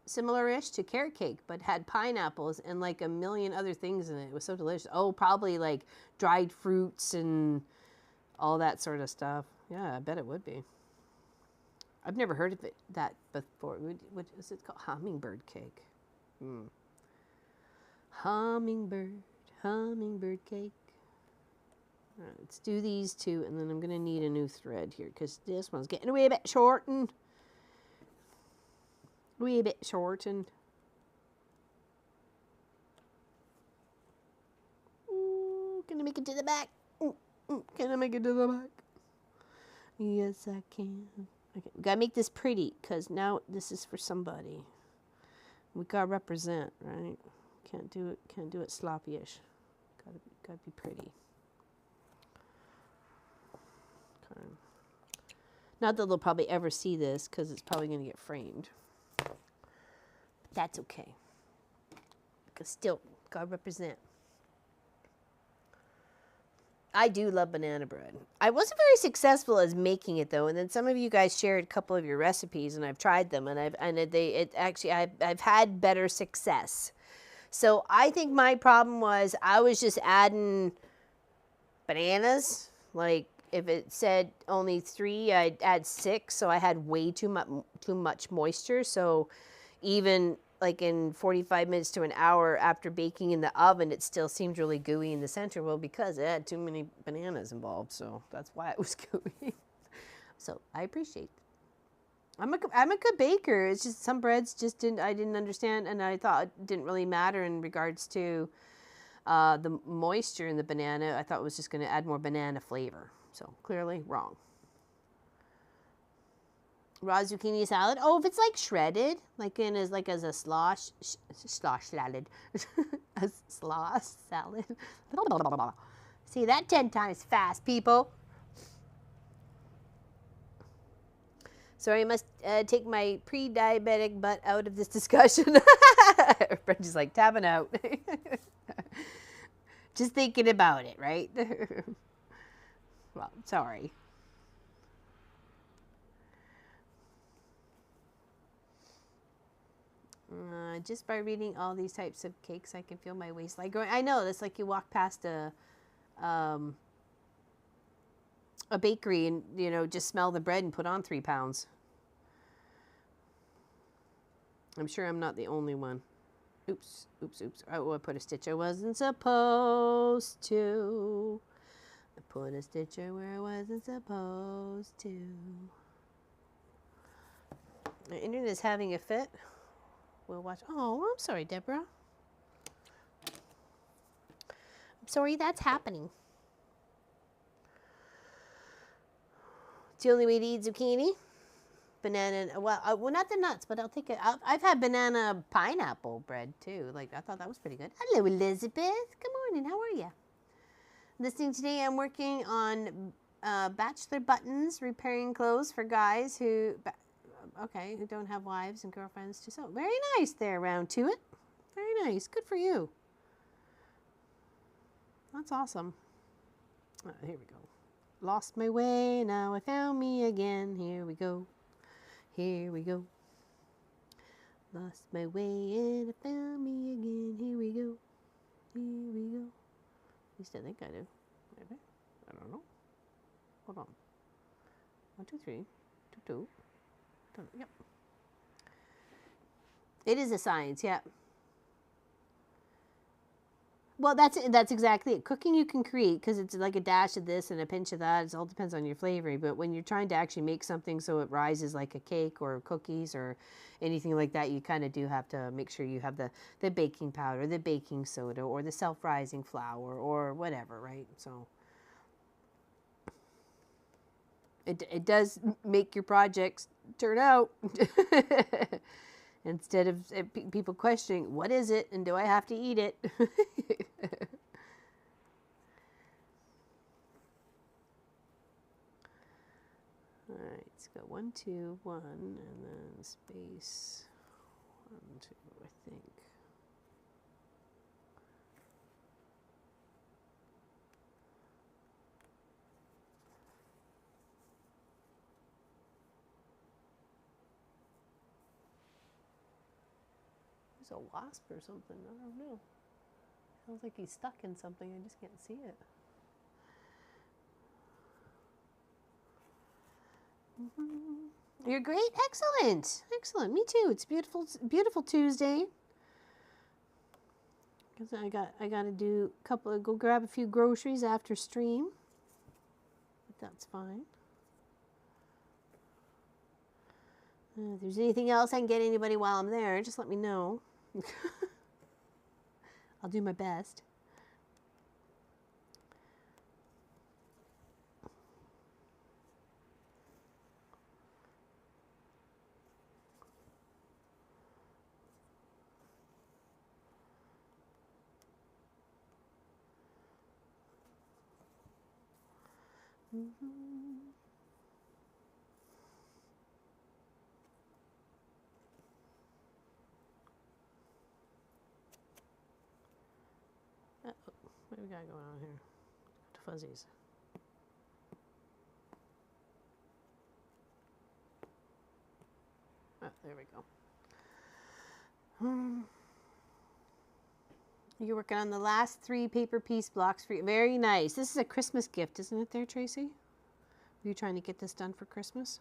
similar-ish to carrot cake, but had pineapples and like a million other things in it. It was so delicious. Oh, probably like dried fruits and all that sort of stuff. Yeah, I bet it would be. I've never heard of that before. What is it called? Hummingbird cake. Hummingbird cake. All right, let's do these two, and then I'm going to need a new thread here because this one's getting a wee bit shortened. Wee bit shortened. Ooh, can I make it to the back? Can I make it to the back? Yes, I can. Okay, we gotta make this pretty because now this is for somebody. We gotta represent, right? Can't do it sloppy-ish. Gotta be pretty. Okay. Not that they'll probably ever see this because it's probably gonna get framed. That's okay. Because still, gotta represent. I do love banana bread. I wasn't very successful as making it though, and then some of you guys shared a couple of your recipes, and I've tried them, and I've had better success. So I think my problem was I was just adding bananas. Like if it said only 3, I'd add 6, so I had way too much moisture. So even like in 45 minutes to an hour after baking in the oven, it still seemed really gooey in the center. Well, because it had too many bananas involved, so that's why it was gooey. So I appreciate it. I'm a good baker. It's just some breads I didn't understand, and I thought it didn't really matter in regards to the moisture in the banana. I thought it was just going to add more banana flavor. So clearly wrong. Raw zucchini salad. Oh, if it's like shredded, like as a slosh salad, a slosh salad. See that 10 times fast, people. Sorry, I must take my pre-diabetic butt out of this discussion. Brenda's like tapping out. Just thinking about it, right? Well, sorry. Just by reading all these types of cakes, I can feel my waistline growing. I know, it's like you walk past a bakery and, you know, just smell the bread and put on 3 pounds. I'm sure I'm not the only one. Oops. Oh, I put a stitch I wasn't supposed to. I put a stitcher where I wasn't supposed to. The internet is having a fit. We'll watch. Oh, I'm sorry, Deborah. I'm sorry that's happening. It's the only way to eat zucchini. Banana, well, not the nuts, but I'll take it. I've had banana pineapple bread too. Like, I thought that was pretty good. Hello, Elizabeth. Good morning. How are you? Listening today, I'm working on bachelor buttons, repairing clothes for guys who don't have wives and girlfriends to sew. Very nice there, Round to It. Very nice. Good for you. That's awesome. Here we go. Lost my way, now I found me again. Here we go. Here we go. Lost my way and I found me again. Here we go. Here we go. At least I think I do. Maybe. I don't know. Hold on. 1, 2, 3. 2, 2. Yep. It is a science, yeah. Well, that's exactly it. Cooking you can create because it's like a dash of this and a pinch of that. It all depends on your flavoring. But when you're trying to actually make something so it rises like a cake or cookies or anything like that, you kind of do have to make sure you have the baking powder, the baking soda, or the self-rising flour or whatever, right? So it does make your projects turn out. Instead of people questioning, what is it and do I have to eat it? All right, let's go 1, 2, 1, and then space 1, 2, I think. There's a wasp or something. I don't know. Sounds like he's stuck in something. I just can't see it. You're great. Excellent. Excellent. Me too. It's beautiful. Beautiful Tuesday. Cause I got to do a couple. Go grab a few groceries after stream. But that's fine. If there's anything else I can get anybody while I'm there, just let me know. I'll do my best. What do we got going on here? Fuzzies. Oh, there we go. You're working on the last 3 paper piece blocks for you. Very nice. This is a Christmas gift, isn't it there, Tracy? Were you trying to get this done for Christmas?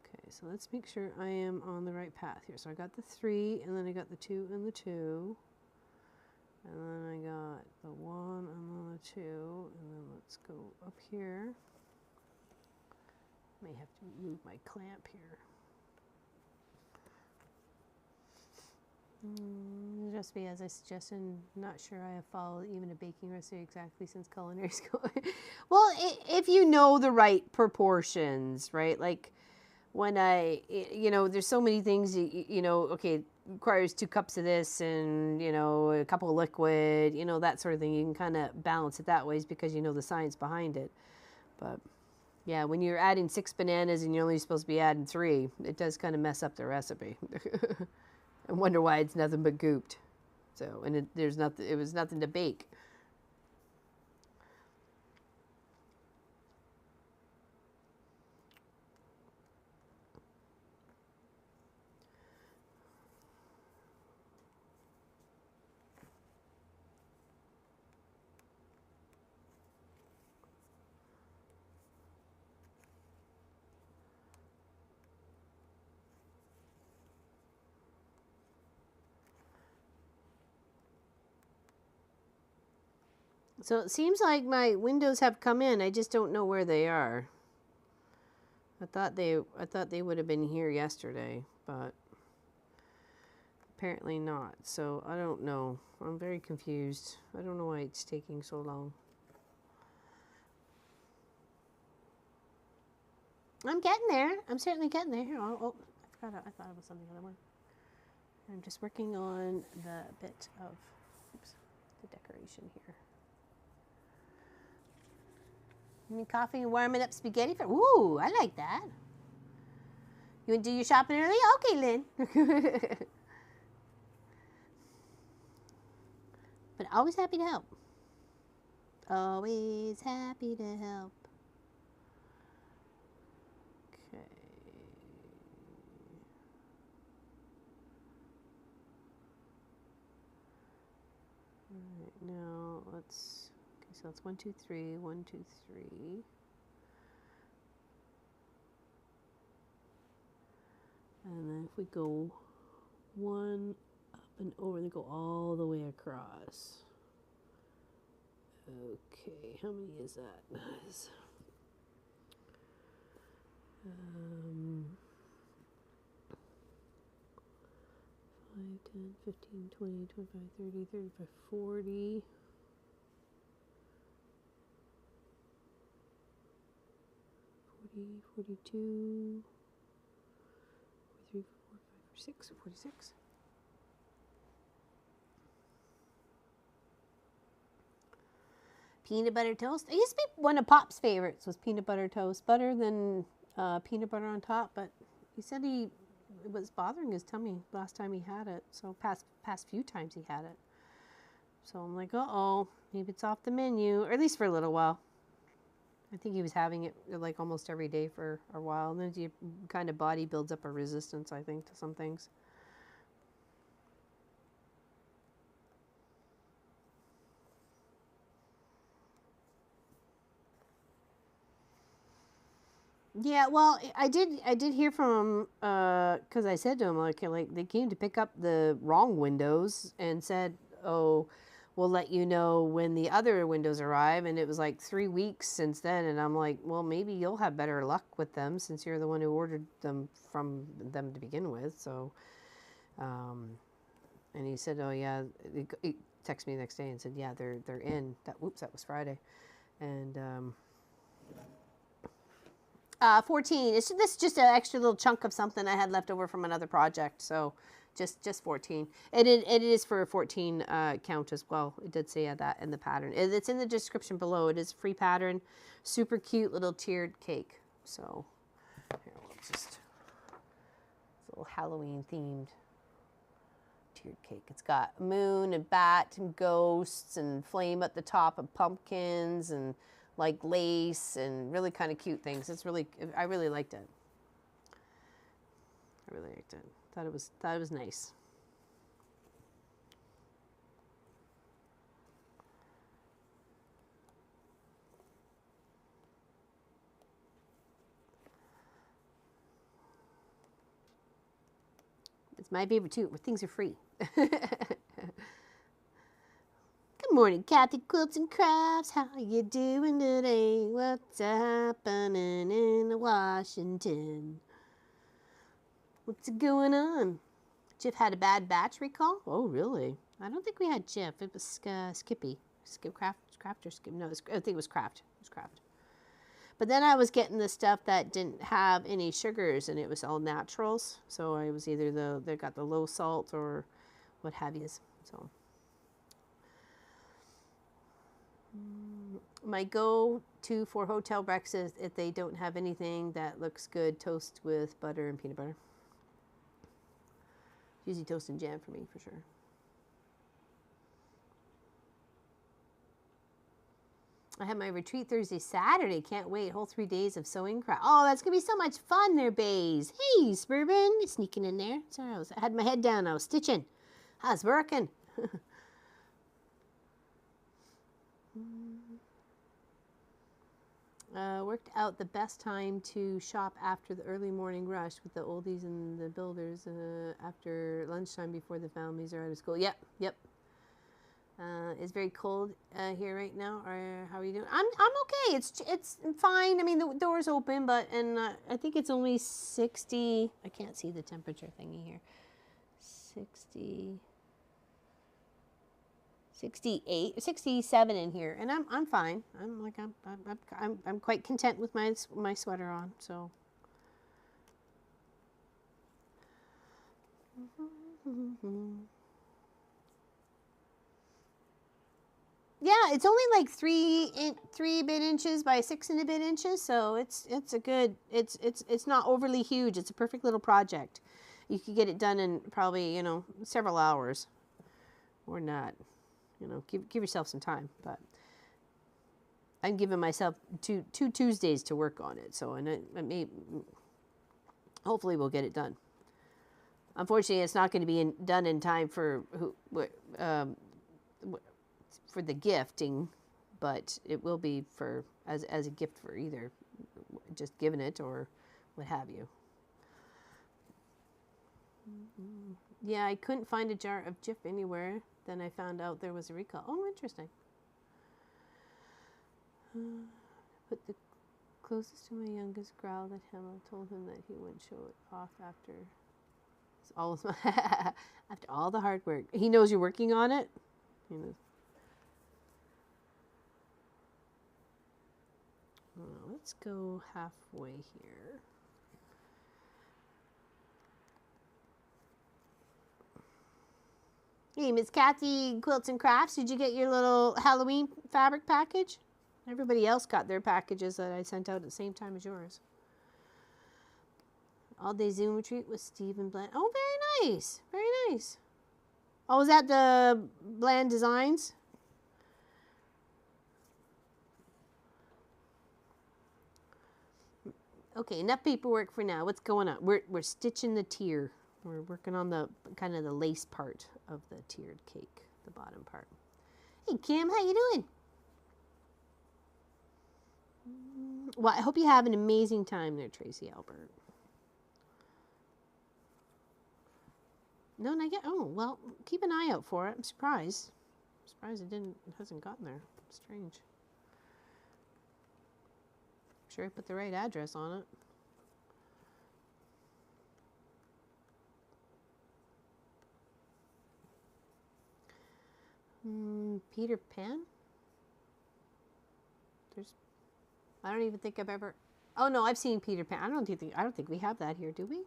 Okay, so let's make sure I am on the right path here. So I got the 3, and then I got the 2 and the 2. And then I got the 1 and then the 2. And then let's go up here. May have to move my clamp here. Recipe as I suggested, not sure I have followed even a baking recipe exactly since culinary school. Well, if you know the right proportions, right? Like when there's so many things, okay, requires 2 cups of this and, a couple of liquid, that sort of thing. You can kind of balance it that way because you know the science behind it. But yeah, when you're adding 6 bananas and you're only supposed to be adding 3, it does kind of mess up the recipe. I wonder why it's nothing but gooped. So, and it was nothing to bake. So it seems like my windows have come in. I just don't know where they are. I thought they would have been here yesterday, but apparently not. So I don't know. I'm very confused. I don't know why it's taking so long. I'm getting there. I'm certainly getting there. Here, I thought it was something other one. I'm just working on the bit of the decoration here. Any coffee and warming up spaghetti for? Ooh, I like that. You want to do your shopping early? Okay, Lynn. But always happy to help. Always happy to help. Okay. All right, now let's. So it's 1, 2, 3, 1, 2, 3. And then if we go 1 up and over, and go all the way across. Okay, how many is that? 5, 10, 15, 20, 25, 30, 35, 40. 42, 43, 44, 45, 46. Peanut butter toast. I used to be one of Pop's favorites was peanut butter toast. Better than peanut butter on top, but he said it was bothering his tummy last time he had it. So past few times he had it. So I'm like, uh-oh, maybe it's off the menu, or at least for a little while. I think he was having it like almost every day for a while. And then your kind of body builds up a resistance, I think, to some things. Yeah, well, I did hear from him because I said to him like they came to pick up the wrong windows and said, "Oh, we'll let you know when the other windows arrive." And it was like 3 weeks since then, and I'm like, "Well, maybe you'll have better luck with them since you're the one who ordered them from them to begin with." So, and he said, "Oh yeah," he texted me the next day and said, "Yeah, they're in." That was Friday, and 14. This is just an extra little chunk of something I had left over from another project. So just 14. It is for a 14 count as well. It did say that in the pattern. It's in the description below. It is a free pattern. Super cute little tiered cake. So here, we'll just, it's a little Halloween themed tiered cake. It's got moon and bat and ghosts and flame at the top and pumpkins and like lace and really kind of cute things. I really liked it. I really liked it. Thought it was nice. It's my favorite too, where things are free. Good morning, Kathy Quilts and Crafts. How you doing today? What's happening in Washington? What's going on? Jeff had a bad batch recall? Oh, really? I don't think we had Jeff. It was Skippy. Craft or Skip? No, I think it was Craft. It was Craft. But then I was getting the stuff that didn't have any sugars, and it was all naturals. So I was either they got the low salt or what have yous. So my go-to for hotel breakfast, if they don't have anything that looks good, toast with butter and peanut butter. Usually toast and jam for me, for sure. I have my retreat Thursday, Saturday. Can't wait. Whole 3 days of sewing craft. Oh, that's going to be so much fun there, Bays. Hey, Suburban. Sneaking in there. Sorry, I had my head down. I was stitching. I was working. Worked out the best time to shop after the early morning rush with the oldies and the builders after lunchtime before the families are out of school. Yep. It's very cold here right now. Or how are you doing? I'm okay. It's fine. I mean, the door's open, but I think it's only 60. I can't see the temperature thingy here. 68, 67 in here, and I'm fine. I'm quite content with my sweater on. So. Yeah, it's only like 3 bit inches by 6 and a bit inches, so it's a good. It's not overly huge. It's a perfect little project. You could get it done in probably several hours, or not. Give yourself some time, but I'm giving myself two Tuesdays to work on it. So, and hopefully we'll get it done. Unfortunately, it's not going to be done in time for the gifting, but it will be as a gift for either just giving it or what have you. Yeah, I couldn't find a jar of Jif anywhere. Then I found out there was a recall. Oh, interesting. Put the closest to my youngest growled at him. I told him that he wouldn't show it off after after all the hard work. He knows you're working on it. He knows. Let's go halfway here. Hey, Miss Kathy Quilts and Crafts, did you get your little Halloween fabric package? Everybody else got their packages that I sent out at the same time as yours. All-day Zoom retreat with Steve and Bland. Oh, very nice. Very nice. Oh, was that the Bland Designs? Okay, enough paperwork for now. What's going on? We're stitching the tier. We're working on the kind of the lace part of the tiered cake, the bottom part. Hey Kim, how you doing? Well, I hope you have an amazing time there, Tracy Albert. No, not yet. Oh, well, keep an eye out for it. I'm surprised. It hasn't gotten there. Strange. Sure I put the right address on it. Peter Pan? I don't even think I've ever. Oh no, I've seen Peter Pan. I don't think we have that here, do we?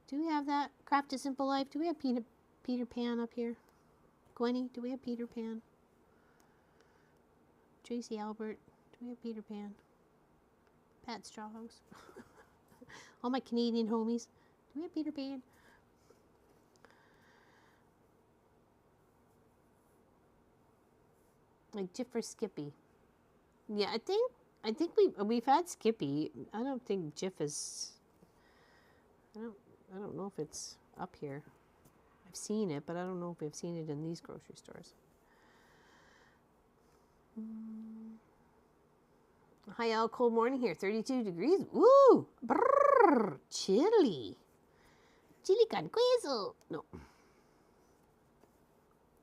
Do we have that? Craft a Simple Life. Do we have Peter Pan up here? Gwenny, do we have Peter Pan? Tracy Albert, do we have Peter Pan? Pat Strawhouse. All my Canadian homies. Do we have Peter Pan? Like Jif or Skippy. Yeah, I think we've had Skippy. I don't think Jif is. I don't know if it's up here. I've seen it, but I don't know if we've seen it in these grocery stores. Hi, all. Cold morning here. 32 degrees. Ooh, brrr, chilly. Chili con queso. No.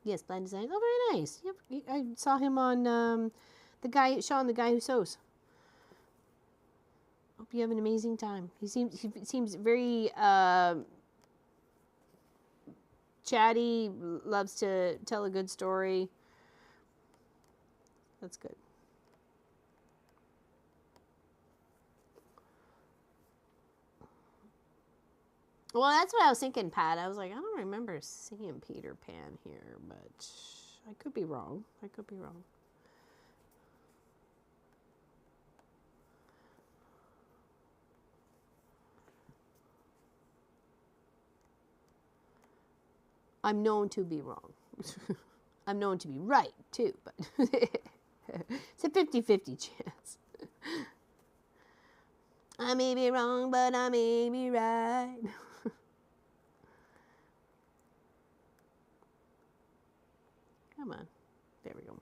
Yes, Blind Design. Oh, very nice. Yep, I saw him on Sean, the guy who sews. Hope you have an amazing time. He seems very chatty. Loves to tell a good story. That's good. Well, that's what I was thinking, Pat. I was like, I don't remember seeing Peter Pan here, but I could be wrong. I could be wrong. I'm known to be wrong. I'm known to be right, too, but it's a 50-50 chance. I may be wrong, but I may be right. Come on. There we go.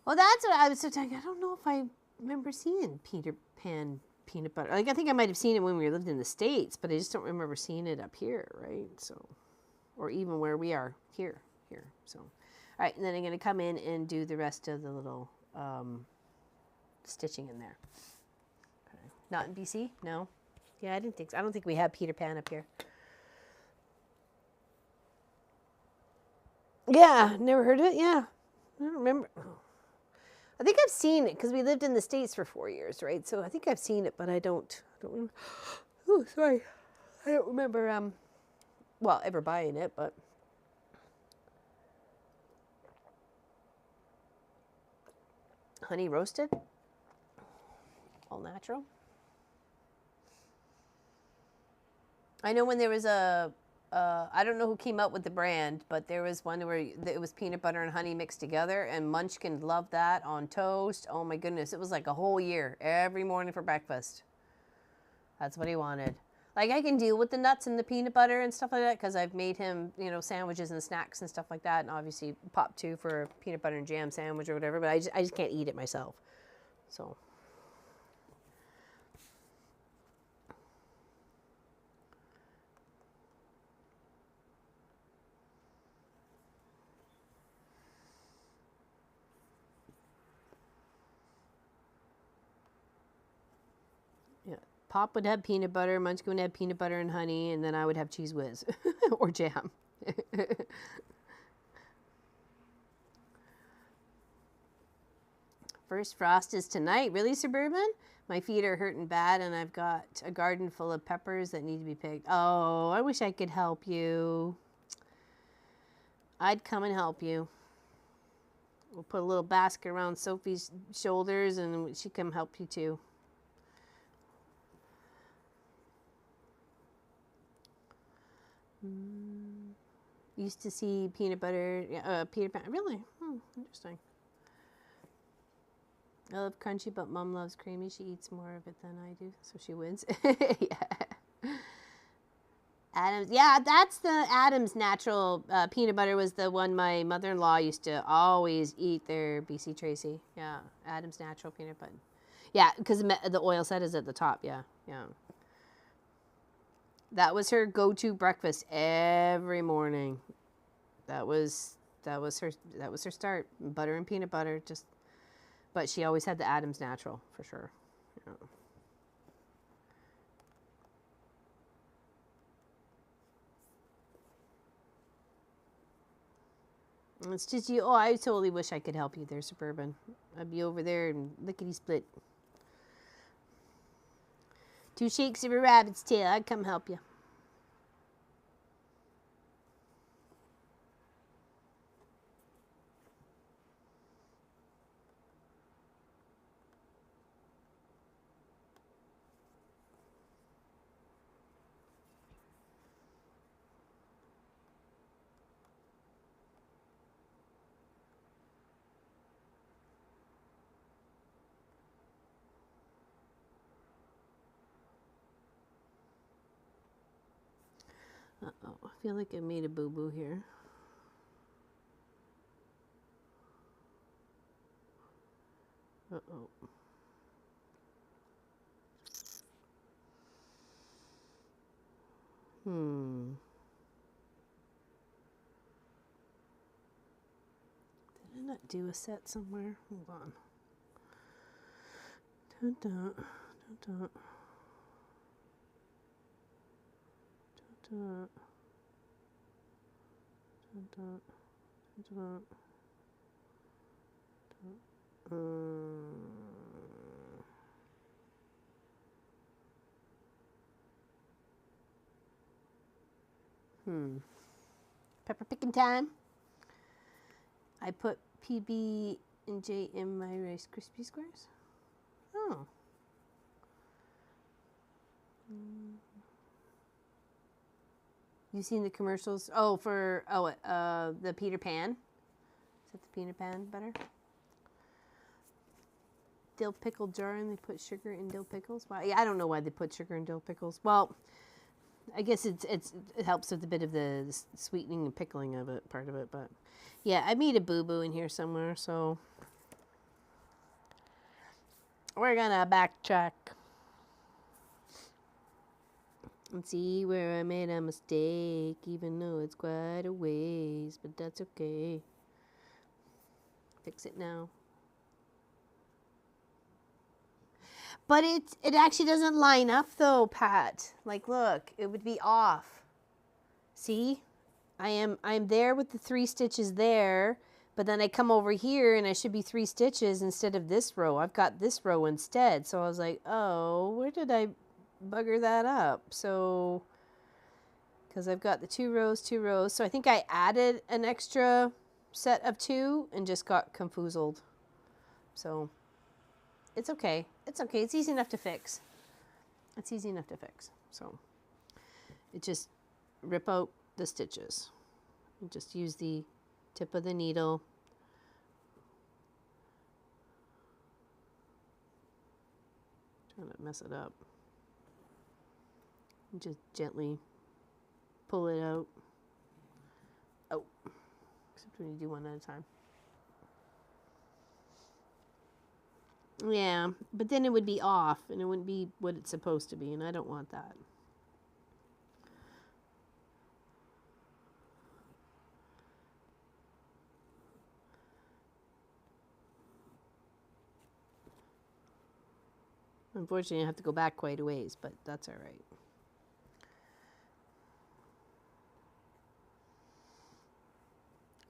Well, that's what I was so talking. I don't know if I remember seeing Peter Pan peanut butter. Like, I think I might have seen it when we lived in the States, but I just don't remember seeing it up here, right? So, or even where we are here. So, all right, and then I'm going to come in and do the rest of the little stitching in there. Okay. Not in BC? No. Yeah, I didn't think so. I don't think we have Peter Pan up here. Yeah, never heard of it. Yeah, I don't remember. I think I've seen it because we lived in the States for 4 years, right? So I think I've seen it, but I don't remember. Oh, sorry. I don't remember, well, ever buying it, but. Honey roasted. All natural. I know when there was I don't know who came up with the brand, but there was one where it was peanut butter and honey mixed together, and Munchkin loved that on toast. Oh my goodness, it was like a whole year, every morning for breakfast. That's what he wanted. Like, I can deal with the nuts and the peanut butter and stuff like that because I've made him, you know, sandwiches and snacks and stuff like that, and obviously Pop 2 for a peanut butter and jam sandwich or whatever, but I just can't eat it myself. So. Pop would have peanut butter, Munchkin would have peanut butter and honey, and then I would have Cheese Whiz or jam. First frost is tonight. Really, Suburban? My feet are hurting bad, and I've got a garden full of peppers that need to be picked. Oh, I wish I could help you. I'd come and help you. We'll put a little basket around Sophie's shoulders and she can help you too. Used to see peanut butter, Peter Pan. Really? Interesting. I love crunchy, but Mom loves creamy. She eats more of it than I do, so she wins. Yeah. Adams, yeah, that's the Adams natural peanut butter was the one my mother-in-law used to always eat. Their BC Tracy, yeah, Adams natural peanut butter. Yeah, because the oil set is at the top. Yeah, yeah. That was her go-to breakfast every morning. That was her start. Butter and peanut butter, just. But she always had the Adams natural for sure. Yeah. It's just you. Oh, I totally wish I could help you there, Suburban. I'd be over there and lickety split. 2 shakes of a rabbit's tail. I'd come help you. Uh-oh, I feel like I made a boo-boo here. Uh-oh. Did I not do a set somewhere? Hold on. Dun, dun, dun, dun. Dun, dun, dun, dun, dun. Pepper picking time. I put PB and J in my Rice Krispie squares. Oh. You seen the commercials? Oh, for the Peter Pan. Is that the Peter Pan butter? Dill pickle jar, and they put sugar in dill pickles. Well, yeah, I don't know why they put sugar in dill pickles. Well, I guess it helps with a bit of the sweetening and pickling of it, part of it. But yeah, I made a boo-boo in here somewhere, so we're gonna backtrack and see where I made a mistake, even though it's quite a ways, but that's okay. Fix it now. But it actually doesn't line up though, Pat. Like, look, it would be off. See? I'm there with the 3 stitches there, but then I come over here and I should be 3 stitches instead of this row. I've got this row instead. So I was like, oh, where did I bugger that up? So, because I've got the 2 rows, 2 rows. So I think I added an extra set of 2 and just got confoozled. So it's okay. It's okay. It's easy enough to fix. It's easy enough to fix. So it just rip out the stitches. And just use the tip of the needle. Trying to mess it up. And just gently pull it out. Oh, except when you do one at a time. Yeah, but then it would be off and it wouldn't be what it's supposed to be, and I don't want that. Unfortunately, I have to go back quite a ways, but that's all right.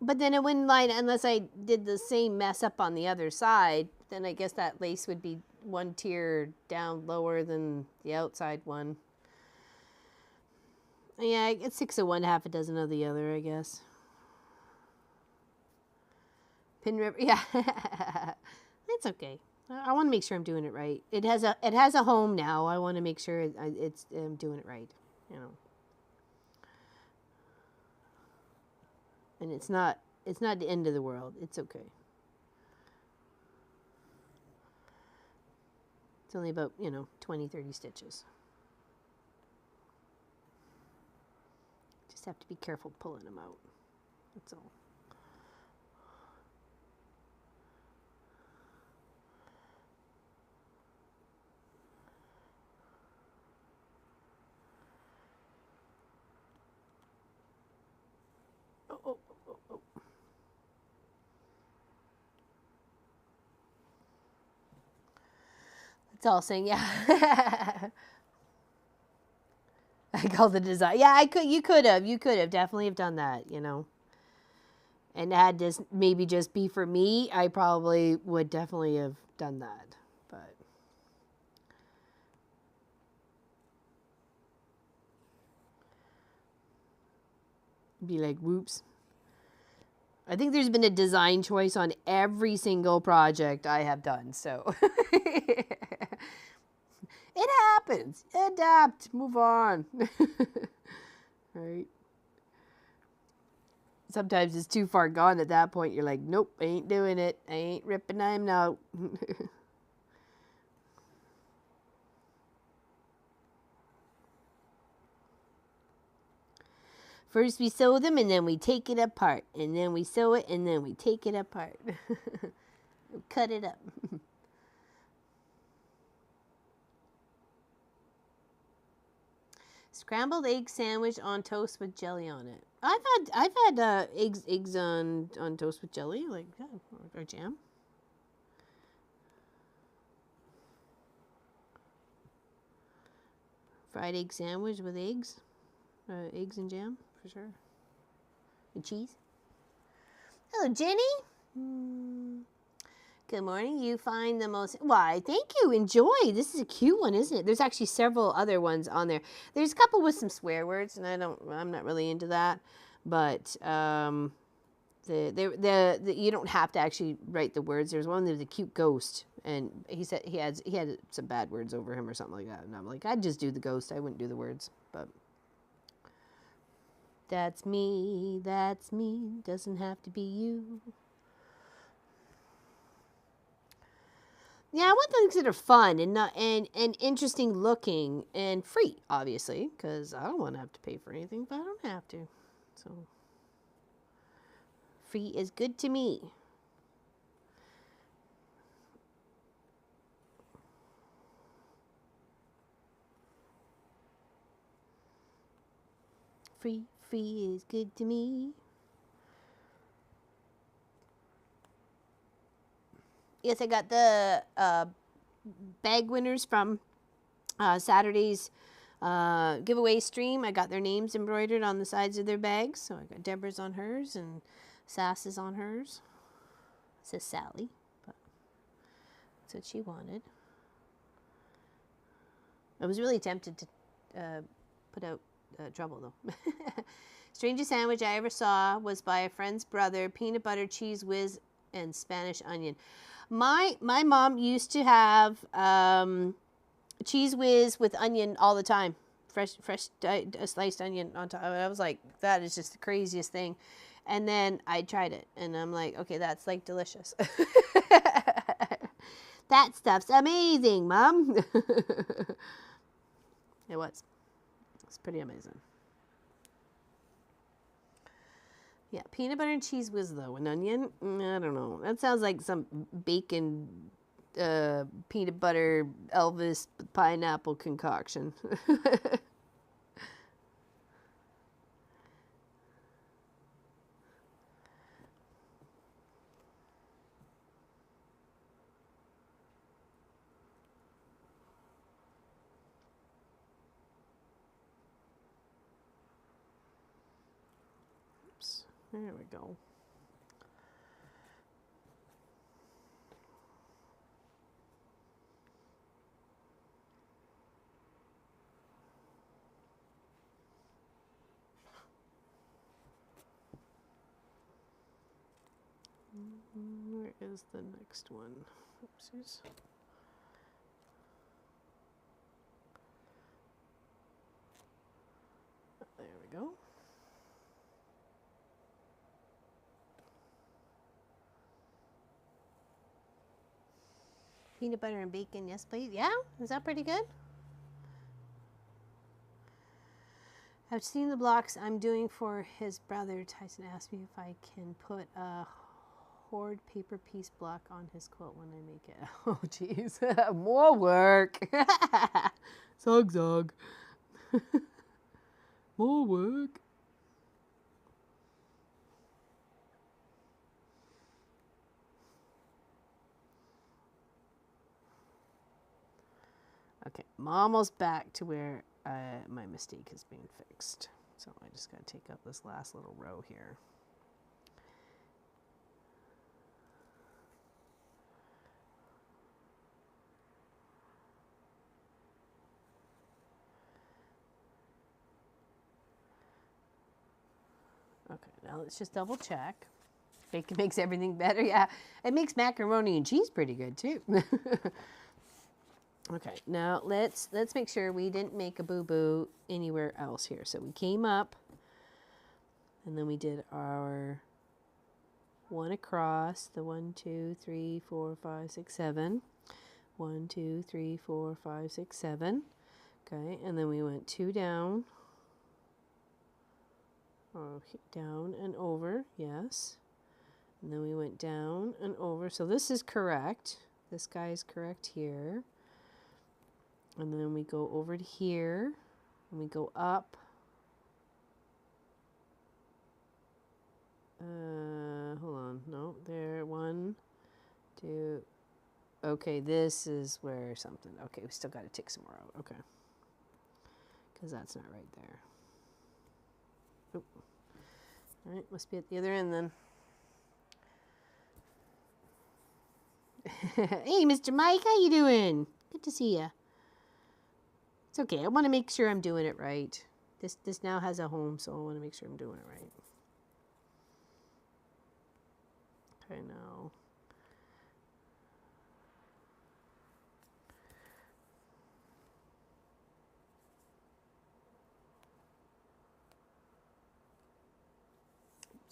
But then it wouldn't line unless I did the same mess up on the other side. Then I guess that lace would be 1 tier down lower than the outside one. Yeah, it's 6 of one, half a dozen of the other, I guess. Pin River, yeah. It's okay. I want to make sure I'm doing it right. It has a home now. I want to make sure I'm doing it right, you know. And it's not the end of the world. It's okay. It's only about, 20, 30 stitches. Just have to be careful pulling them out. That's all. Oh. It's all saying, yeah. I call the design. Yeah, you could have definitely have done that, And had this maybe just be for me, I probably would definitely have done that. But be like, whoops. I think there's been a design choice on every single project I have done, so it happens. Adapt, move on. Right? Sometimes it's too far gone at that point. You're like, nope, I ain't doing it. I ain't ripping them out. First we sew them and then we take it apart. And then we sew it and then we take it apart. Cut it up. Scrambled egg sandwich on toast with jelly on it. I've had eggs on toast with jelly, like or jam. Fried egg sandwich with eggs and jam for sure, and cheese. Hello, Jenny. Good morning. You find the most... Why, thank you. Enjoy. This is a cute one, isn't it? There's actually several other ones on there. There's a couple with some swear words, and I'm not really into that. But you don't have to actually write the words. There's one that's a cute ghost, and he said he had some bad words over him or something like that. And I'm like, I'd just do the ghost. I wouldn't do the words. But that's me. That's me. Doesn't have to be you. Yeah, I want things that are fun and not and interesting looking and free, obviously, because I don't want to have to pay for anything, but I don't have to. So free is good to me. Free is good to me. Yes, I got the bag winners from Saturday's giveaway stream. I got their names embroidered on the sides of their bags. So I got Deborah's on hers and Sass's on hers. It says Sally, but that's what she wanted. I was really tempted to put out Trouble, though. Strangest sandwich I ever saw was by a friend's brother, peanut butter, cheese whiz, and Spanish onion. My mom used to have cheese whiz with onion all the time. Fresh sliced onion on top. I was like, that is just the craziest thing. And then I tried it, and I'm like, okay, that's like delicious. That stuff's amazing, Mom. It was. It's pretty amazing. Yeah, peanut butter and cheese whiz, though. An onion? I don't know. That sounds like some bacon, peanut butter, Elvis pineapple concoction. Oops. There we go. Where is the next one? Oopsies. There we go. Peanut butter and bacon, yes please. Yeah, is that pretty good? I've seen the blocks I'm doing for his brother. Tyson asked me if I can put a hoard paper piece block on his quilt when I make it. Oh jeez, more work. Zog zog. More work. Okay, I'm almost back to where my mistake has been fixed. So I just got to take up this last little row here. Okay, now let's just double check. Bacon makes everything better. Yeah, it makes macaroni and cheese pretty good too. Okay, now let's make sure we didn't make a boo-boo anywhere else here. So we came up, and then we did our one across, the 1, 2, 3, 4, 5, 6, 7. 1, 2, 3, 4, 5, 6, 7. Okay, and then we went 2 down. Oh, down and over, yes. And then we went down and over. So this is correct. This guy is correct here. And then we go over to here, and we go up. Hold on, no, there, 1, 2. Okay, this is where something, okay, we still got to take some more out, okay. Because that's not right there. Oop. All right, must be at the other end then. Hey, Mr. Mike, how you doing? Good to see you. It's okay. I want to make sure I'm doing it right. This now has a home, so I want to make sure I'm doing it right. Okay, now.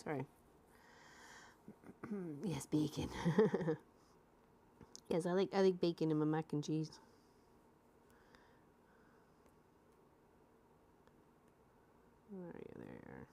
Sorry. Yes, bacon. Yes, I like bacon in my mac and cheese. Where are you there?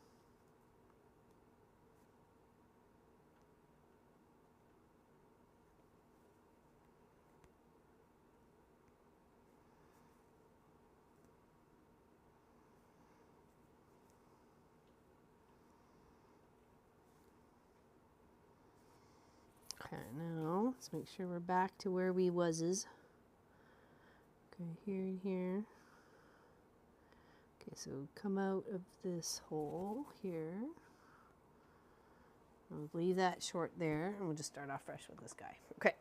Okay, now let's make sure we're back to where we was. Okay, here and here. Okay, so come out of this hole here. We'll leave that short there, and we'll just start off fresh with this guy. Okay.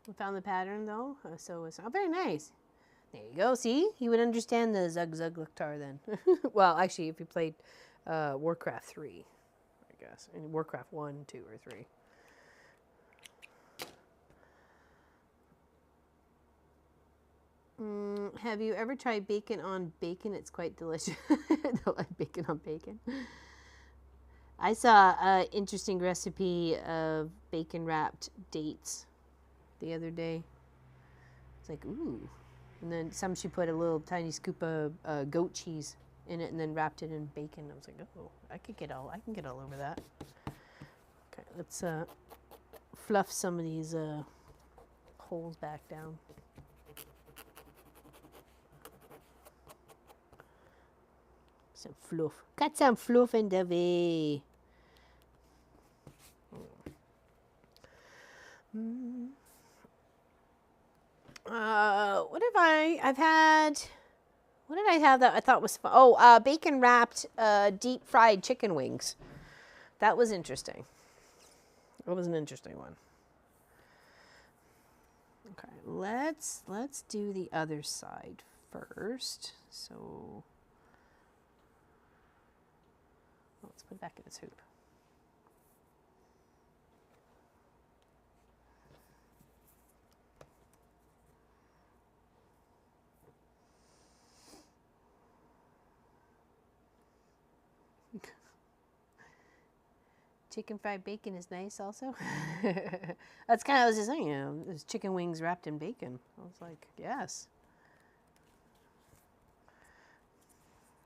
We found the pattern though, so it's not very nice. There you go. See, he would understand the Zug Zug Lectar then. Well, actually, if you played Warcraft 3, I guess, and Warcraft 1, 2, or 3. Have you ever tried bacon on bacon? It's quite delicious. Bacon on bacon. I saw an interesting recipe of bacon wrapped dates the other day. It's like, ooh. And then she put a little tiny scoop of goat cheese in it and then wrapped it in bacon. I was like, oh, I can get all over that. Okay, let's fluff some of these holes back down. Some fluff. Got some fluff in the way. What did I have that I thought was fun? Oh, bacon wrapped deep fried chicken wings. That was interesting. That was an interesting one. Okay, let's do the other side first. So put it back in its hoop. Chicken fried bacon is nice also. That's kind of, I was just saying, you know, there's chicken wings wrapped in bacon. I was like, yes.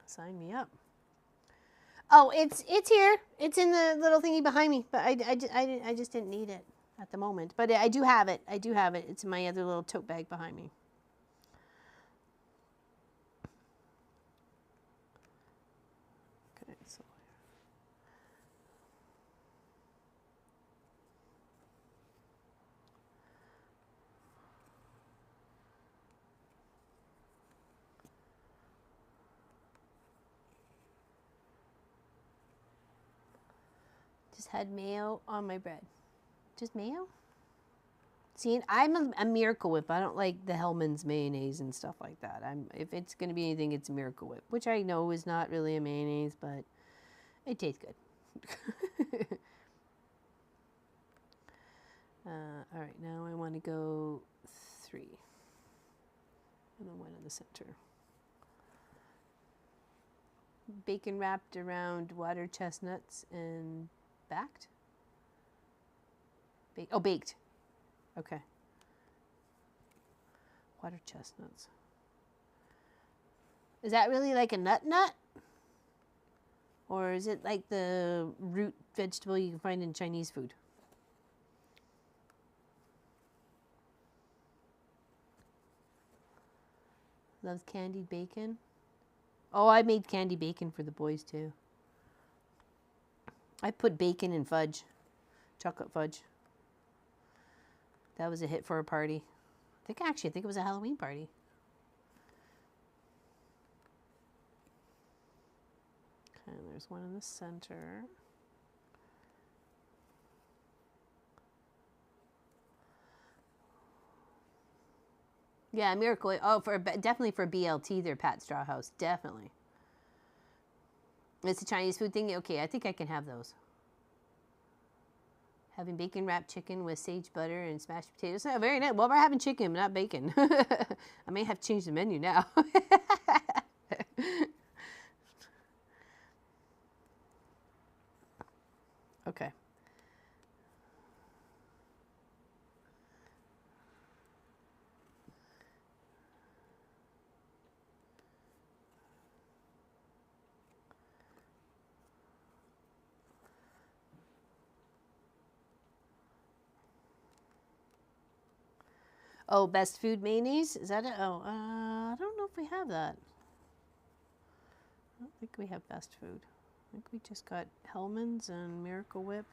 Sign me up. Oh, it's here. It's in the little thingy behind me, but I just didn't need it at the moment. But I do have it. I do have it. It's in my other little tote bag behind me. Okay, so just had mayo on my bread. Just mayo? See, I'm a Miracle Whip. I don't like the Hellmann's mayonnaise and stuff like that. If it's going to be anything, it's a Miracle Whip, which I know is not really a mayonnaise, but it tastes good. All right, now I want to go 3. And then 1 in the center. Bacon wrapped around water chestnuts and backed? Baked. Okay. Water chestnuts. Is that really like a nut? Or is it like the root vegetable you can find in Chinese food? Loves candied bacon. Oh, I made candy bacon for the boys too. I put bacon in fudge. Chocolate fudge. That was a hit for a party. I think it was a Halloween party. Okay, there's one in the center. Yeah, Miracle. Oh, definitely for BLT, they're Pat Strawhouse. Definitely. It's a Chinese food thing. Okay, I think I can have those. Having bacon wrapped chicken with sage butter and smashed potatoes. Oh, very nice. Well, we're having chicken, but not bacon. I may have to change the menu now. Okay. Oh, best food mayonnaise? Is that it? Oh, I don't know if we have that. I don't think we have best food. I think we just got Hellmann's and Miracle Whip.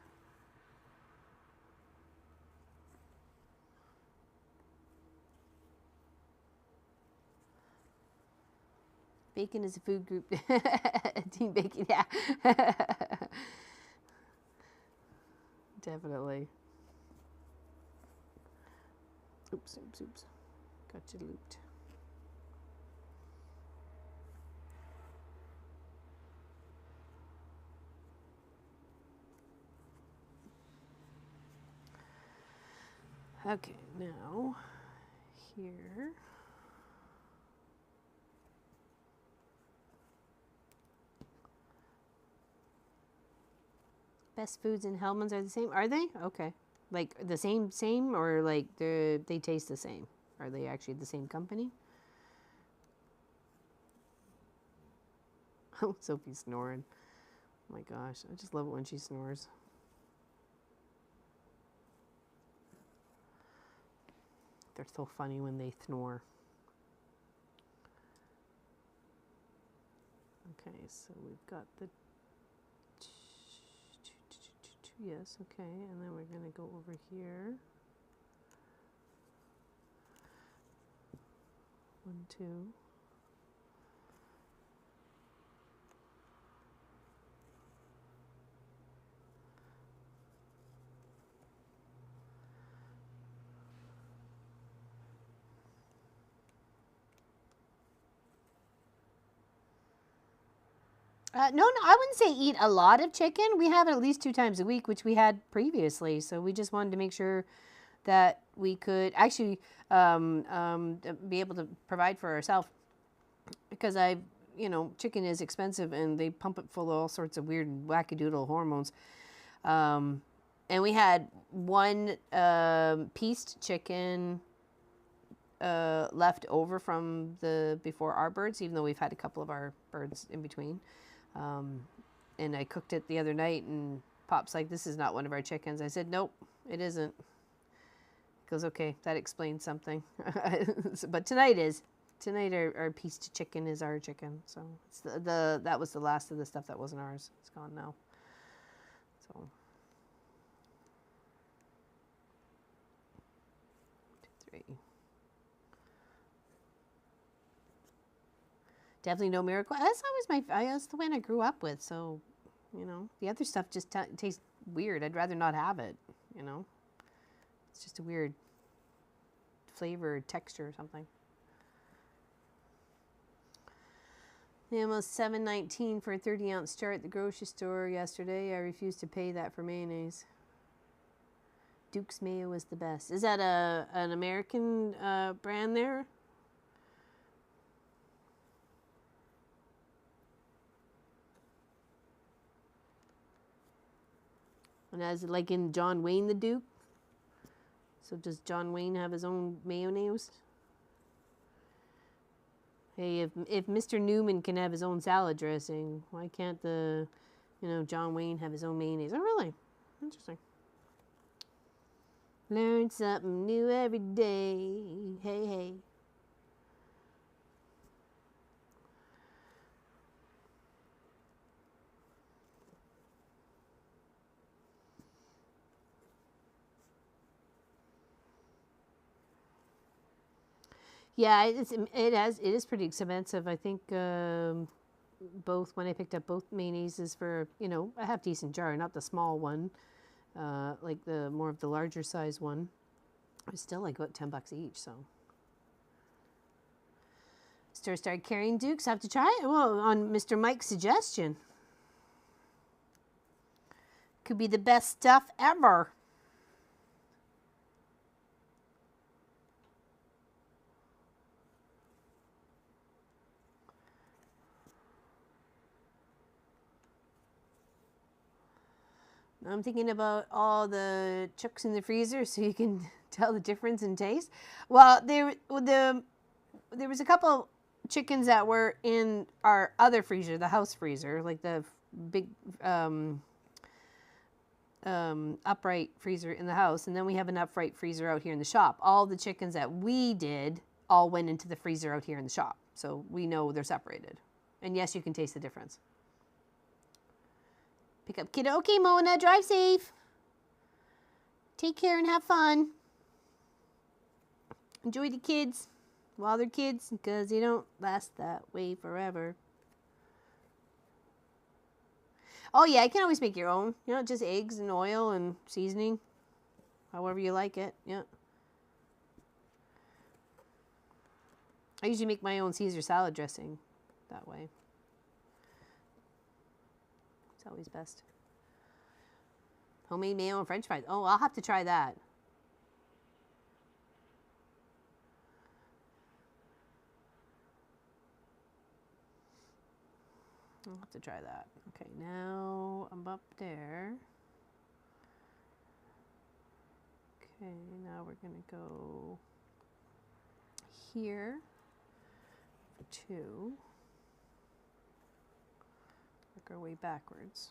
Bacon is a food group. Team Bacon, yeah. Definitely. Oops. Got you looped. Okay, now here. Best foods in Hellmann's are the same. Are they? Okay. Like the same, or like they taste the same? Are they actually the same company? Oh, Sophie's snoring. Oh my gosh, I just love it when she snores. They're so funny when they snore. Okay, so we've got the yes, okay, and then we're going to go over here. 1, 2. No, I wouldn't say eat a lot of chicken. We have it at least 2 times a week, which we had previously. So we just wanted to make sure that we could actually be able to provide for ourselves, because chicken is expensive and they pump it full of all sorts of weird wackadoodle hormones. And we had one pieced chicken left over from before our birds, even though we've had a couple of our birds in between. And I cooked it the other night, and Pop's like, "This is not one of our chickens." I said, "Nope, it isn't." He goes, "Okay, that explains something." But tonight is. Tonight our pieced chicken is our chicken. So it's that was the last of the stuff that wasn't ours. It's gone now. So 2, 3. Definitely no miracle. That's always that's the one I grew up with. So, the other stuff just tastes weird. I'd rather not have it, It's just a weird flavor, texture or something. Yeah, almost $7.19 for a 30-ounce jar at the grocery store yesterday. I refused to pay that for mayonnaise. Duke's Mayo is the best. Is that an American brand there? And as like in John Wayne the Duke? So does John Wayne have his own mayonnaise? Hey, if Mr. Newman can have his own salad dressing, why can't John Wayne have his own mayonnaise? Oh, really? Interesting. Learn something new every day. Hey, hey. Yeah, it is pretty expensive. I think both, when I picked up both mayonnaises for, a half decent jar, not the small one, like the more of the larger size one. It was still like about $10 each. So store started carrying Dukes. I have to try it. Well, on Mr. Mike's suggestion. Could be the best stuff ever. I'm thinking about all the chooks in the freezer so you can tell the difference in taste. Well, there was a couple chickens that were in our other freezer, the house freezer, like the big upright freezer in the house. And then we have an upright freezer out here in the shop. All the chickens that we did all went into the freezer out here in the shop. So we know they're separated. And yes, you can taste the difference. Pick up kiddo. Okay, Mona, drive safe. Take care and have fun. Enjoy the kids while they're kids, because they don't last that way forever. Oh yeah, you can always make your own. Just eggs and oil and seasoning, however you like it. Yeah. I usually make my own Caesar salad dressing that way. It's always best. Homemade mayo and French fries. Oh, I'll have to try that. I'll have to try that. Okay, now I'm up there. Okay, now we're going to go here for 2. Work our way backwards.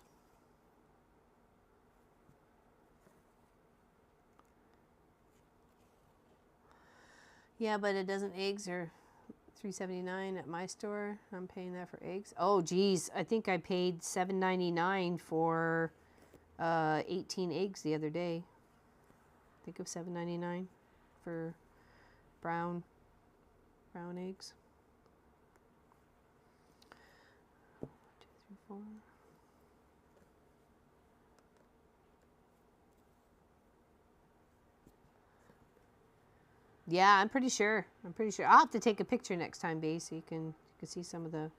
Yeah, but it doesn't. Eggs are $3.79 at my store. I'm paying that for eggs. Oh, geez. I think I paid $7.99 for 18 eggs the other day. Think of $7.99 for brown eggs. 1, 2, 3, 4. Yeah, I'm pretty sure. I'll have to take a picture next time, Bea, so you can see some of the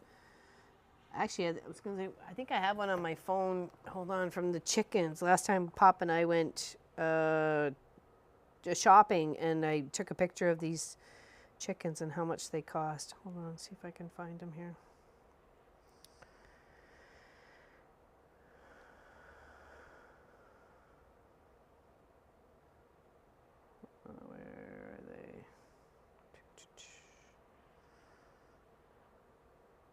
Actually, I was going to say, I think I have one on my phone. Hold on, from the chickens. Last time Pop and I went shopping, and I took a picture of these chickens and how much they cost. Hold on, see if I can find them here. Where are they?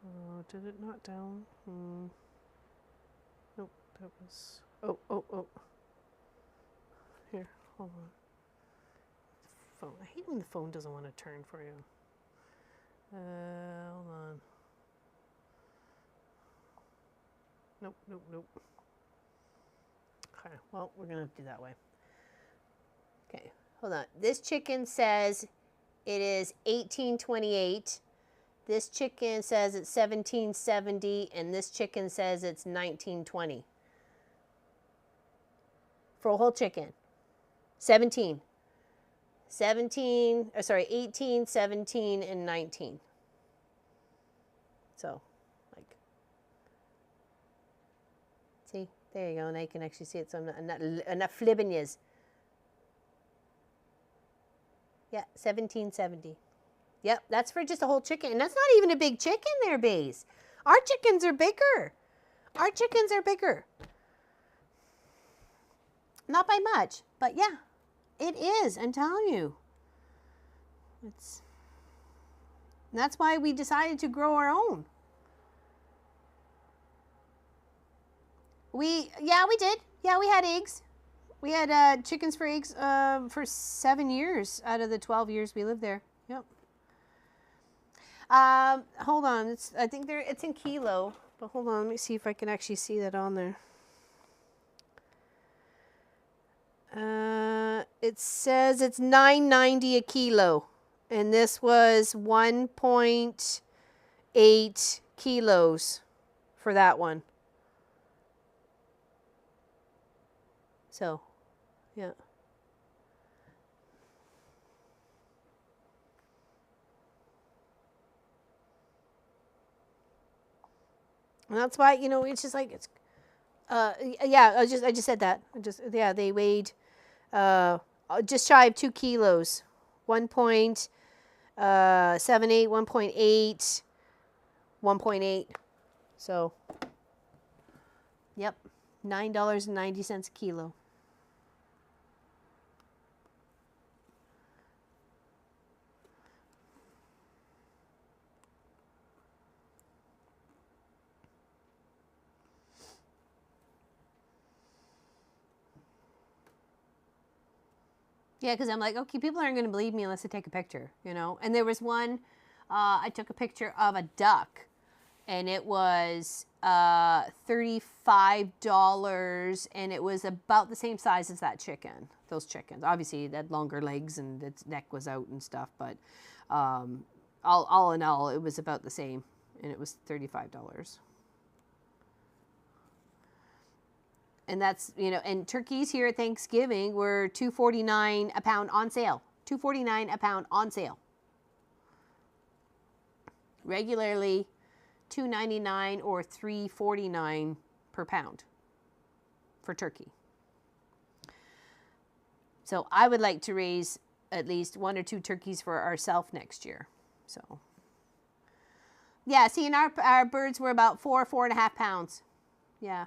Oh, did it not down? Nope, that was... Oh. Here, hold on. Phone. I hate when the phone doesn't want to turn for you. Hold on. Nope. Okay, well, we're going to do that way. Okay, hold on. This chicken says it is $18.28. This chicken says it's $17.70, and this chicken says it's $19.20 for a whole chicken. 18, 17, and 19. So, like, see, there you go. Now you can actually see it. So I'm not flibbing yous. Yeah, $17.70. Yep, that's for just a whole chicken. And that's not even a big chicken there, Baze. Our chickens are bigger. Not by much, but yeah, it is. I'm telling you. That's why we decided to grow our own. We did. Yeah, we had eggs. We had chickens for eggs for 7 years out of the 12 years we lived there. Yep. Hold on. I think it's in kilo. But hold on. Let me see if I can actually see that on there. It says it's $9.90 a kilo. And this was 1.8 kilos for that one. So, yeah. And that's why, it's just like, it's, yeah, I just said that. They weighed just shy of 2 kilos. 1.78, 1.8, 1.8. So, yep, $9.90 a kilo. Yeah, because I'm like, okay, people aren't going to believe me unless I take a picture, And there was one, I took a picture of a duck, and it was $35, and it was about the same size as that chicken, those chickens. Obviously, it had longer legs, and its neck was out and stuff, but all in all, it was about the same, and it was $35. And that's, and turkeys here at Thanksgiving were $2.49 a pound on sale. $2.49 a pound on sale. Regularly $2.99 or $3.49 per pound for turkey. So I would like to raise at least 1 or 2 turkeys for ourselves next year. So, yeah, see, and our birds were about 4.5 pounds. Yeah.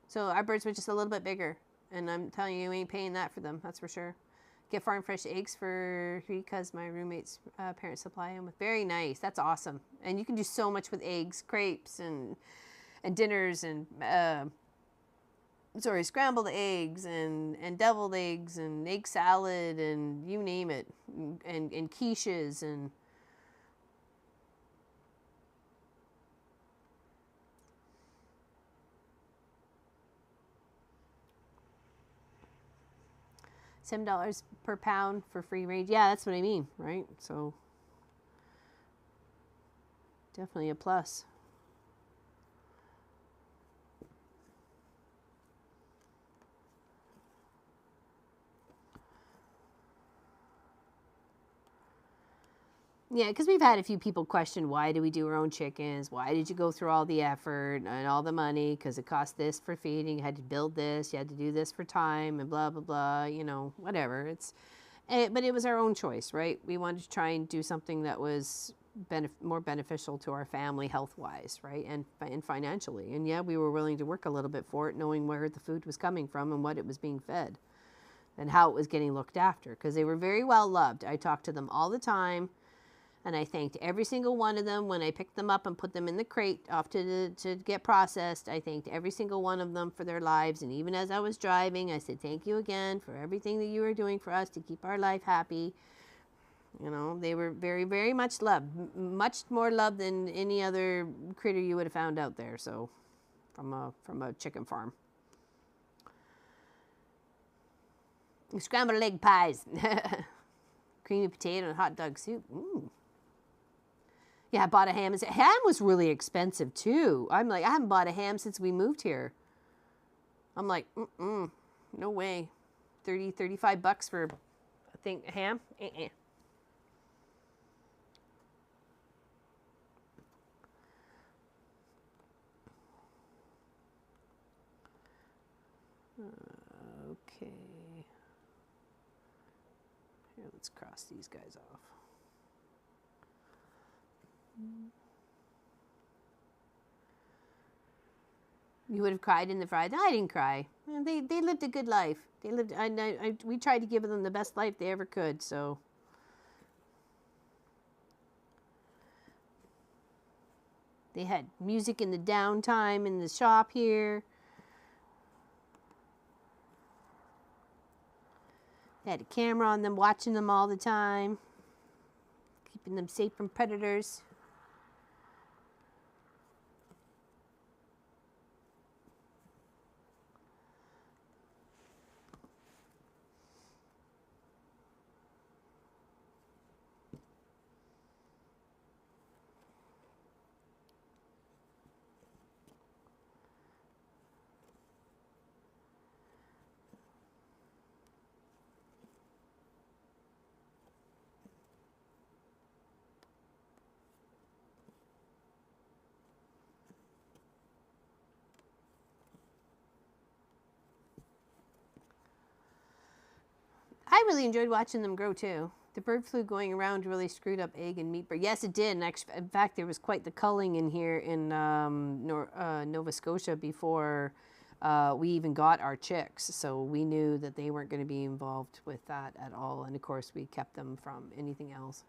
So our birds were just a little bit bigger, and I'm telling you ain't paying that for them, that's for sure. Get farm fresh eggs for because my roommate's parents supply them with. Very nice, that's awesome. And you can do so much with eggs, crepes and dinners and scrambled eggs and deviled eggs and egg salad and you name it, and quiches and. $7 per pound for free range. Yeah, that's what I mean, right? So definitely a plus. Yeah, because we've had a few people question, why do we do our own chickens? Why did you go through all the effort and all the money? Because it cost this for feeding. You had to build this. You had to do this for time and blah, blah, blah, you know, whatever. But it was our own choice, right? We wanted to try and do something that was more beneficial to our family health-wise, right? And financially. And yeah, we were willing to work a little bit for it, knowing where the food was coming from and what it was being fed and how it was getting looked after, because they were very well loved. I talked to them all the time. And I thanked every single one of them when I picked them up and put them in the crate off to get processed. I thanked every single one of them for their lives. And even as I was driving, I said, thank you again for everything that you are doing for us to keep our life happy. You know, they were very, very much loved. Much more loved than any other critter you would have found out there. So, from a chicken farm. Scrambled egg pies. Creamy potato and hot dog soup. Ooh. Yeah, I bought a ham. Ham was really expensive too. I'm like, I haven't bought a ham since we moved here. I'm like, no way. 30, 35 bucks for, I think, a ham? Okay. Here, let's cross these guys off. You would have cried in the fries. I didn't cry. They lived a good life. They lived. We tried to give them the best life they ever could. So. They had music in the downtime in the shop here. They had a camera on them, watching them all the time, keeping them safe from predators. I really enjoyed watching them grow too. The bird flu going around really screwed up egg and meat. Yes, it did. And in fact, there was quite the culling in here in Nova Scotia before we even got our chicks. So we knew that they weren't going to be involved with that at all. And of course, we kept them from anything else.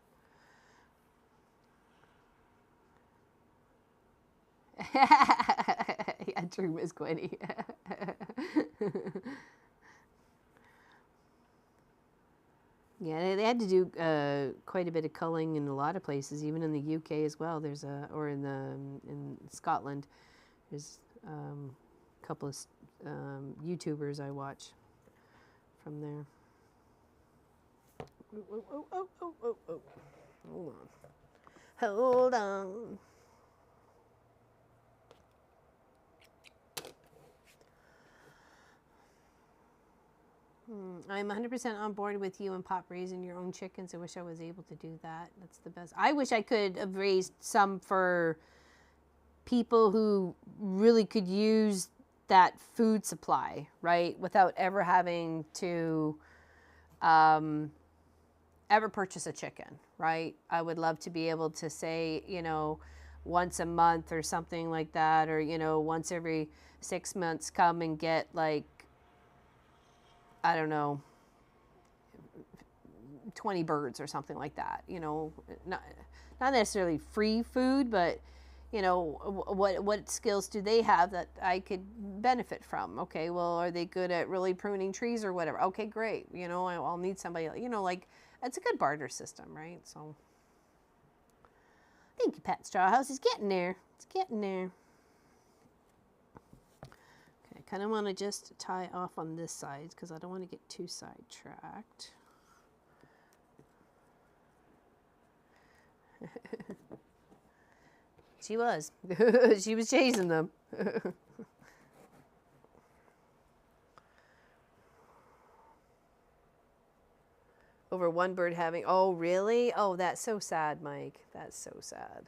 Yeah, true, Miss Quinny. Yeah, they had to do quite a bit of culling in a lot of places, even in the UK as well. There's or in Scotland, there's a couple of YouTubers I watch from there. Oh. Hold on. I'm 100% on board with you and Pop raising your own chickens. I wish I was able to do that. That's the best. I wish I could have raised some for people who really could use that food supply, right? Without ever having to ever purchase a chicken, right? I would love to be able to say, you know, once a month or something like that, or, you know, once every 6 months come and get like, I don't know, 20 birds or something like that, you know, not necessarily free food, but, you know, what skills do they have that I could benefit from? Okay, well, are they good at really pruning trees or whatever? Okay, great. You know, I'll need somebody, you know, like, it's a good barter system, right? So, thank you, Pat Strawhouse. It's getting there. It's getting there. Kind of want to just tie off on this side because I don't want to get too sidetracked. She was. She was chasing them. over one bird having, oh, really? Oh, that's so sad, Mike. That's so sad.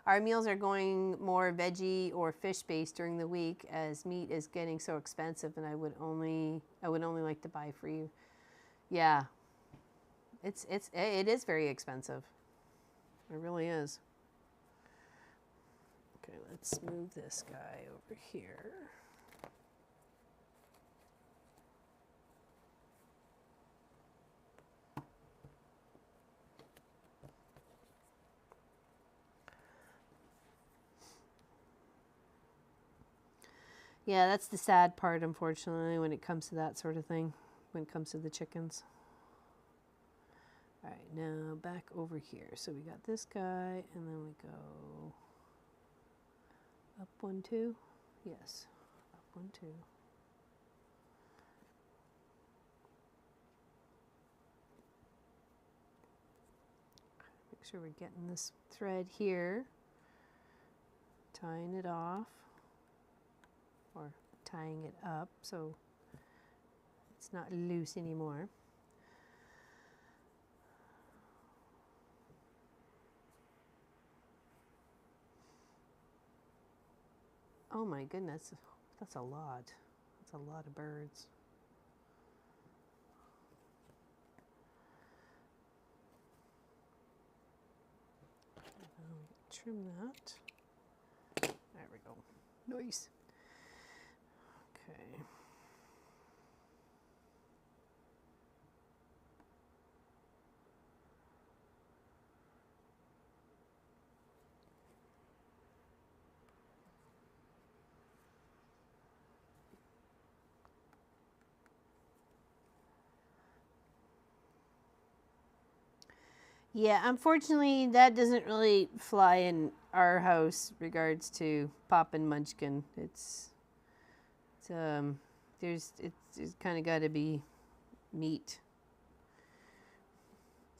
Our meals are going more veggie or fish based during the week as meat is getting so expensive, and I would only like to buy for you. Yeah. It is very expensive. It really is. Okay, let's move this guy over here. Yeah, that's the sad part, unfortunately, when it comes to that sort of thing, when it comes to the chickens. All right, now back over here. So we got this guy, and then we go up 1, 2. Yes, up 1, 2. Make sure we're getting this thread here, tying it off, or tying it up so it's not loose anymore. Oh my goodness, that's a lot. That's a lot of birds. Trim that. There we go. Nice. Okay. Yeah, unfortunately, that doesn't really fly in our house regards to Pop and Munchkin. It's kind of got to be meat.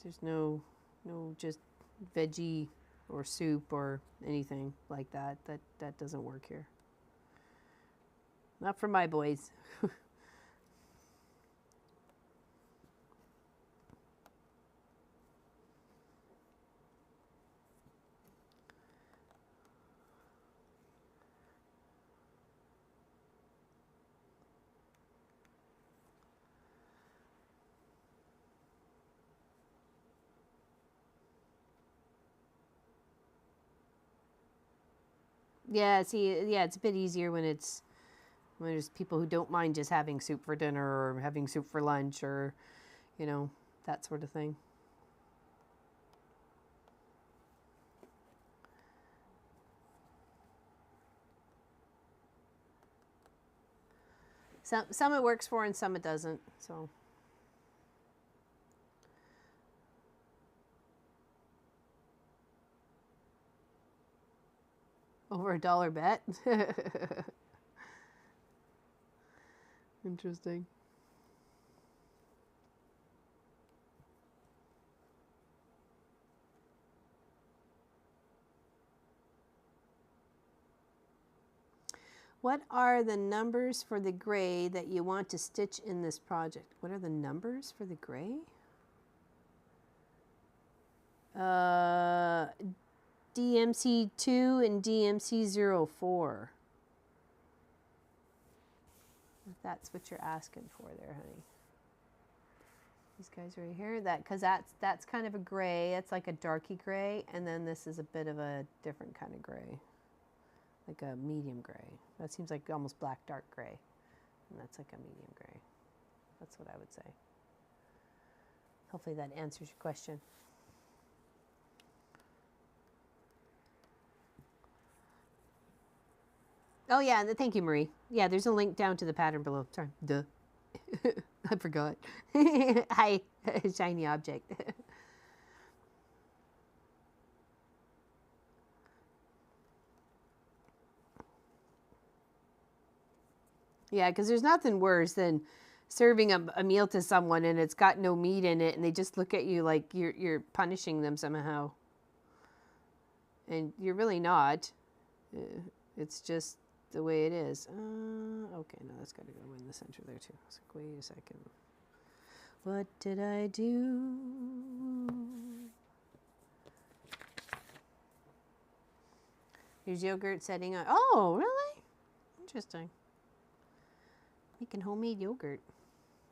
There's no just veggie or soup or anything like that. That doesn't work here. Not for my boys. Yeah, see, yeah, it's a bit easier when there's people who don't mind just having soup for dinner or having soup for lunch or, you know, that sort of thing. Some it works for and some it doesn't, so. Over $1 bet. Interesting. What are the numbers for the gray that you want to stitch in this project? What are the numbers for the gray? DMC2 and DMC04. If that's what you're asking for there, honey. These guys right here, because that's kind of a gray. It's like a darky gray, and then this is a bit of a different kind of gray, like a medium gray. That seems like almost black dark gray, and that's like a medium gray. That's what I would say. Hopefully that answers your question. Oh yeah, thank you, Marie. Yeah, there's a link down to the pattern below. Sorry, duh. I forgot. Hi, shiny object. Yeah, because there's nothing worse than serving a meal to someone and it's got no meat in it, and they just look at you like you're punishing them somehow, and you're really not. It's just the way it is. Okay, no, that's got to go in the center there too. I was like, wait a second. What did I do? Here's yogurt setting on. Oh, really? Interesting. Making homemade yogurt.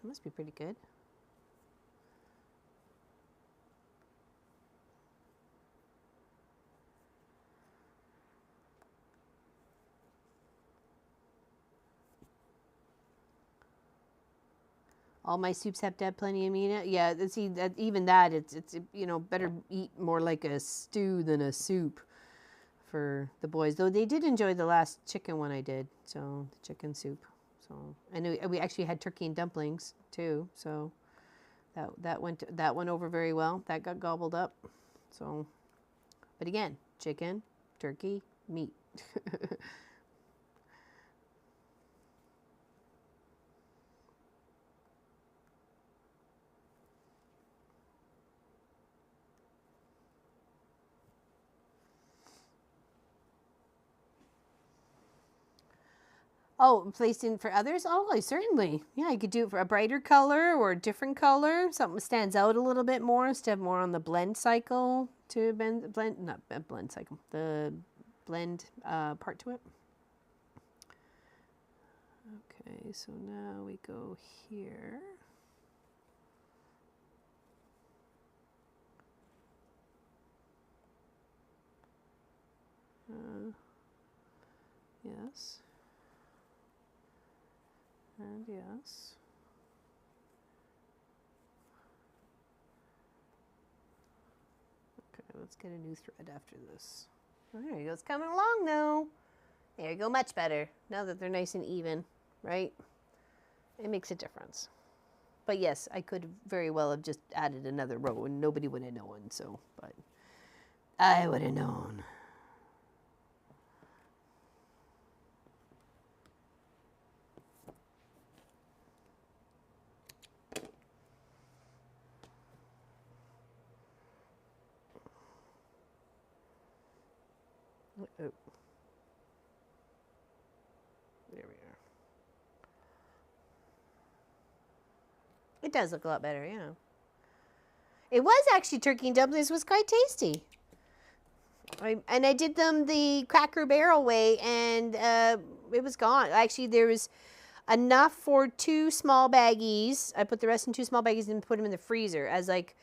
That must be pretty good. All my soups have to have plenty of meat in it. Yeah, see, even that, it's you know, better eat more like a stew than a soup for the boys. Though they did enjoy the last chicken one I did, so the chicken soup. So I know we actually had turkey and dumplings too. So that went over very well. That got gobbled up. So, but again, chicken, turkey, meat. Oh, placed in for others? Oh, certainly. Yeah, I could do it for a brighter color or a different color. Something stands out a little bit more instead of more on the blend cycle to blend cycle, the blend part to it. Okay, so now we go here. Yes. And yes. Okay, let's get a new thread after this. There you go. It's coming along now. There you go. Much better. Now that they're nice and even, right? It makes a difference. But yes, I could very well have just added another row and nobody would have known. So, but I would have known. Oh. There we are. It does look a lot better, yeah. It was actually turkey and dumplings was quite tasty. And I did them the Cracker Barrel way, and it was gone. Actually, there was enough for 2 small baggies. I put the rest in 2 small baggies and put them in the freezer as like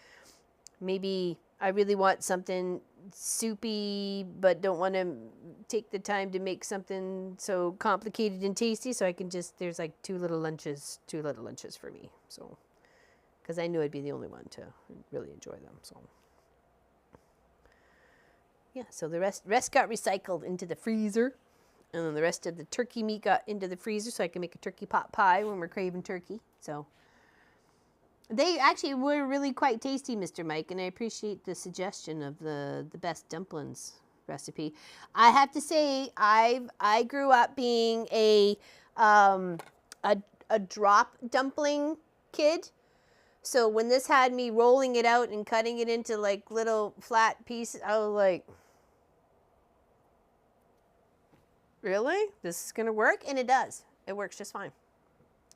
maybe I really want something soupy, but don't want to take the time to make something so complicated and tasty. So I can just, there's like 2 little lunches for me. So, because I knew I'd be the only one to really enjoy them. So, yeah. So the rest got recycled into the freezer, and then the rest of the turkey meat got into the freezer, so I can make a turkey pot pie when we're craving turkey. So. They actually were really quite tasty, Mr. Mike, and I appreciate the suggestion of the best dumplings recipe. I have to say, I grew up being a drop dumpling kid. So when this had me rolling it out and cutting it into like little flat pieces, I was like, really? This is gonna work? And it does. It works just fine.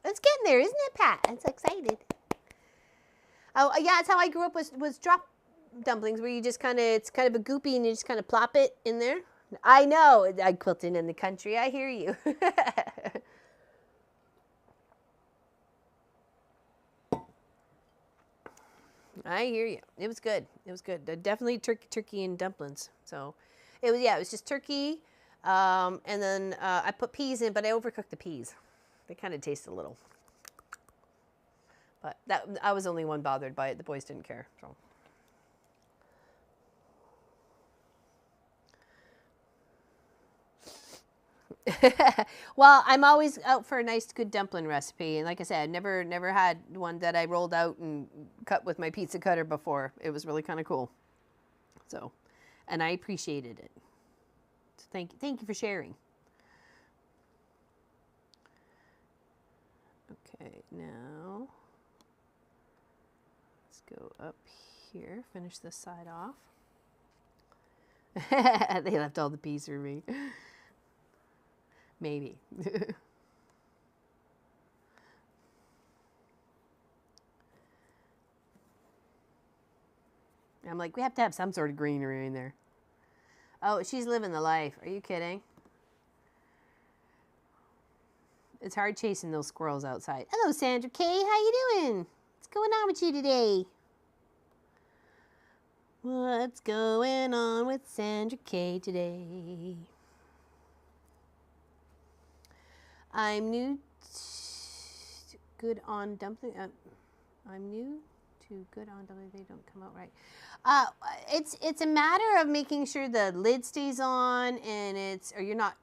It's getting there, isn't it, Pat? I'm so excited. Oh, yeah, that's how I grew up was drop dumplings, where you just kind of, it's kind of a goopy and you just kind of plop it in there. I know, I quilted in the country. I hear you. I hear you. It was good. It was good. Definitely turkey and dumplings. So it was just turkey. And then I put peas in, but I overcooked the peas. They kind of taste a little. But I was the only one bothered by it. The boys didn't care. So. Well, I'm always out for a nice, good dumpling recipe. And like I said, I've never had one that I rolled out and cut with my pizza cutter before. It was really kind of cool. So, and I appreciated it. So thank you for sharing. Okay, now let's go up here, finish this side off. They left all the peas for me. Maybe. I'm like, we have to have some sort of greenery in there. Oh, she's living the life. Are you kidding? It's hard chasing those squirrels outside. Hello, Sandra Kay. How you doing? What's going on with you today? What's going on with Sandra Kay today? I'm new to good on dumpling. I'm new to good on dumpling. They don't come out right. It's a matter of making sure the lid stays on, and you're not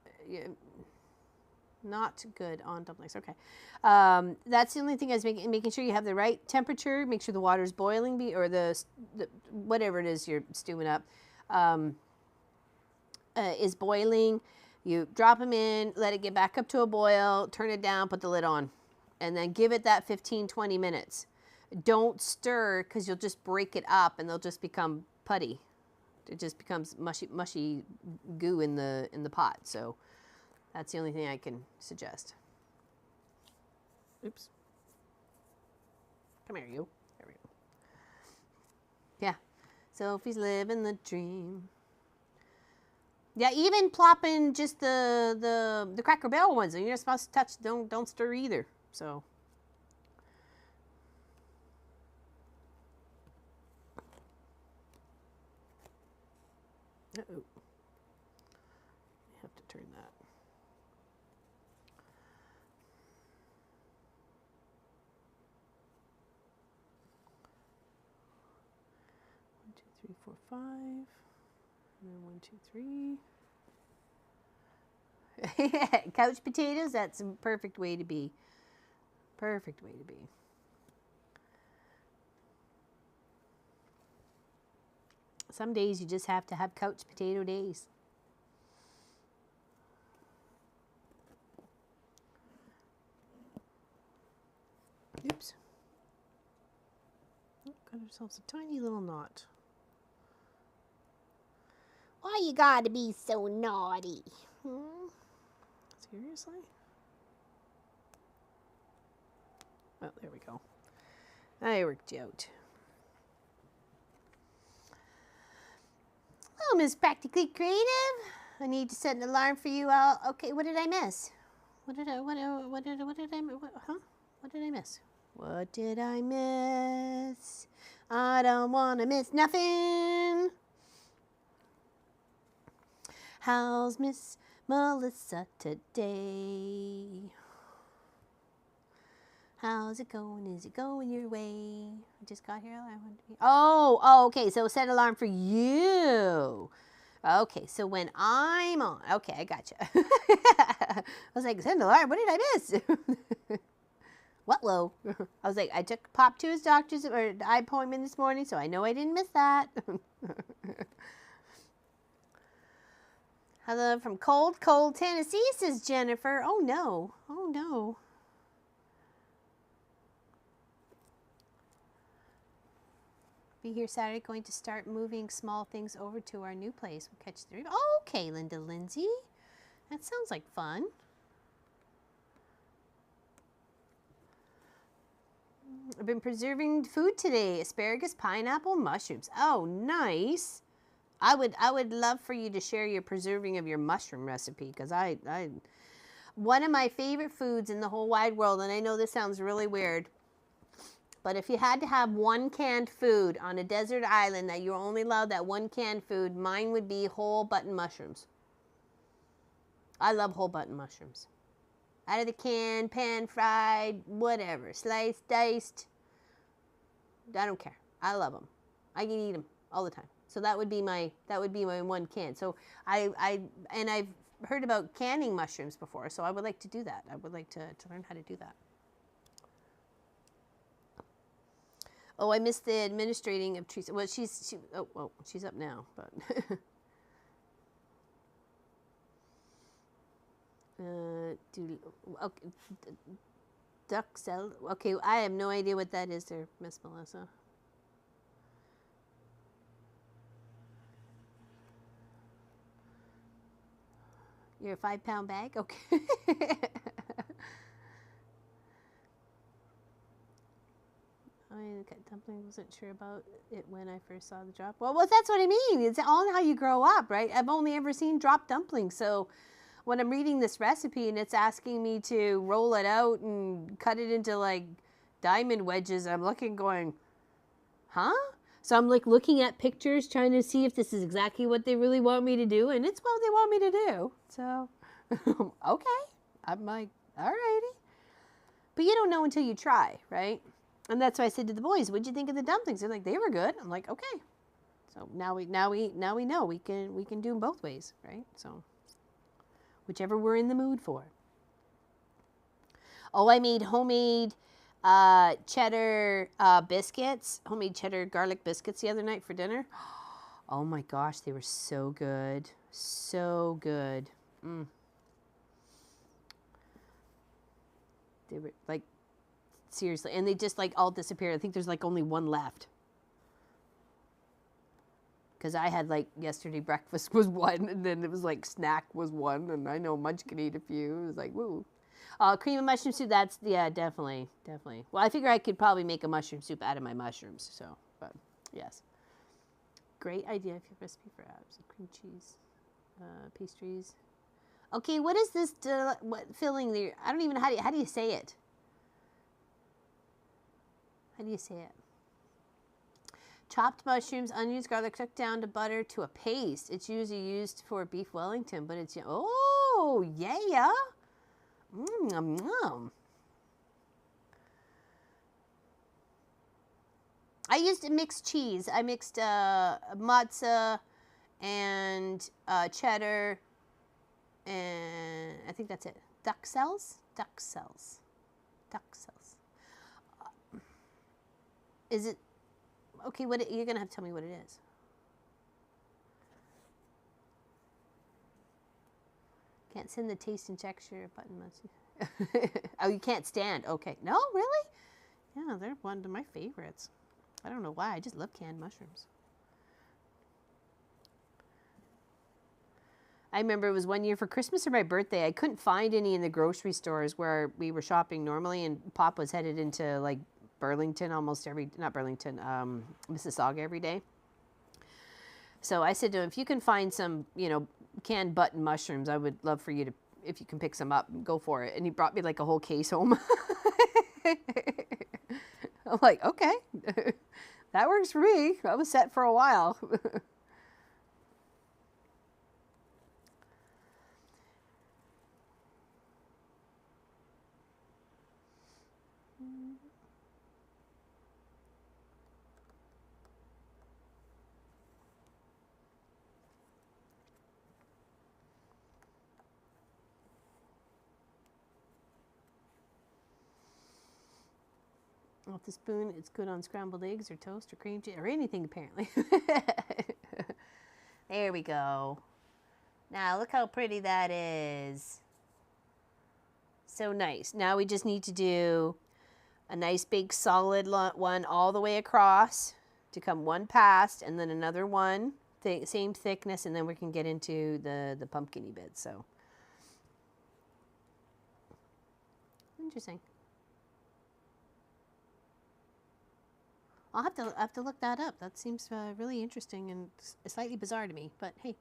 good on dumplings. Okay, that's the only thing is making sure you have the right temperature. Make sure the water's boiling, or the whatever it is you're stewing up is boiling. You drop them in, let it get back up to a boil, turn it down, put the lid on, and then give it that 15-20 minutes. Don't stir because you'll just break it up and they'll just become putty. It just becomes mushy goo in the pot. So that's the only thing I can suggest. Oops. Come here, you. There we go. Yeah. Sophie's living the dream. Yeah, even plopping just the Cracker Barrel ones, you're not supposed to touch. Don't stir either. So. Uh-oh. I have to turn that. 1, 2, 3, 4, 5. And then 1, 2, 3. Couch potatoes, that's a perfect way to be. Perfect way to be. Some days you just have to have couch potato days. Oops. Oh, got ourselves a tiny little knot. Why you gotta be so naughty? Seriously? Oh, there we go. I worked you out. Oh, Miss Practically Creative. I need to set an alarm for you all. Okay, what did I miss? What did I miss? What did I miss? I don't want to miss nothing. How's Miss Melissa today? How's it going? Is it going your way? I just got here. I want to be. Oh, okay. So set an alarm for you. Okay, so when I'm on. Okay, I gotcha. I was like, set an alarm. What did I miss? What low? I was like, I took Pop to his doctor's or eye appointment this morning, so I know I didn't miss that. Hello from cold Tennessee, says Jennifer. Oh no. Oh no. Be here Saturday, going to start moving small things over to our new place. We'll catch the river. Oh, okay, Linda Lindsay. That sounds like fun. I've been preserving food today. Asparagus, pineapple, mushrooms. Oh, nice. I would love for you to share your preserving of your mushroom recipe, because one of my favorite foods in the whole wide world, and I know this sounds really weird, but if you had to have one canned food on a desert island that you're only allowed that one canned food, mine would be whole button mushrooms. I love whole button mushrooms. Out of the can, pan fried, whatever, sliced, diced. I don't care. I love them. I can eat them all the time. So that would be my one can. So I've heard about canning mushrooms before, so I would like to do that. I would like to learn how to do that. Oh, I missed the administrating of Teresa. Well, she's up now, but okay, duck cell. Okay, I have no idea what that is there, Miss Melissa. You're a 5-pound bag? Okay. I cut dumpling, wasn't sure about it when I first saw the drop. Well, that's what I mean. It's all how you grow up, right? I've only ever seen drop dumplings. So when I'm reading this recipe and it's asking me to roll it out and cut it into like diamond wedges, I'm looking going, huh? So I'm like looking at pictures, trying to see if this is exactly what they really want me to do. And it's what they want me to do. So, okay. I'm like, alrighty. But you don't know until you try, right? And that's why I said to the boys, "What'd you think of the dumplings?" They're like, "They were good." I'm like, "Okay." So now we know we can do them both ways, right? So whichever we're in the mood for. Oh, I made homemade cheddar biscuits, homemade cheddar garlic biscuits the other night for dinner. Oh my gosh, they were so good, so good. They were like, seriously, and they just like all disappeared. I think there's like only one left. Because I had like yesterday breakfast was one, and then it was like snack was one, and I know Munch can eat a few. It was like, woo. Cream of mushroom soup, that's, yeah, definitely. Well, I figure I could probably make a mushroom soup out of my mushrooms, so, but yes. Great idea for recipe for apps. Cream cheese, pastries. Okay, what is this what filling there? I don't even know, how do you say it? How do you say it? Chopped mushrooms, onions, garlic, cooked down to butter to a paste. It's usually used for beef Wellington, but it's, oh, yeah. I used mixed cheese. I mixed mozza and cheddar, and I think that's it. Duck cells. Is it okay? What you're gonna have to tell me what it is. Can't send the taste and texture button message. Oh, you can't stand. Okay. No, really? Yeah, they're one of my favorites. I don't know why. I just love canned mushrooms. I remember it was one year for Christmas or my birthday. I couldn't find any in the grocery stores where we were shopping normally, and Pop was headed into like Burlington not Burlington, Mississauga every day. So I said to him, if you can find some, canned button mushrooms, I would love for you to, if you can pick some up, go for it. And he brought me like a whole case home. I'm like, okay, that works for me. I was set for a while. Off the spoon, it's good on scrambled eggs or toast or cream cheese or anything, apparently. There we go. Now, look how pretty that is. So nice. Now we just need to do a nice big solid one all the way across to come one past, and then another one, same thickness, and then we can get into the pumpkin-y bits. So, interesting. I'll have to look that up. That seems really interesting and slightly bizarre to me. But hey,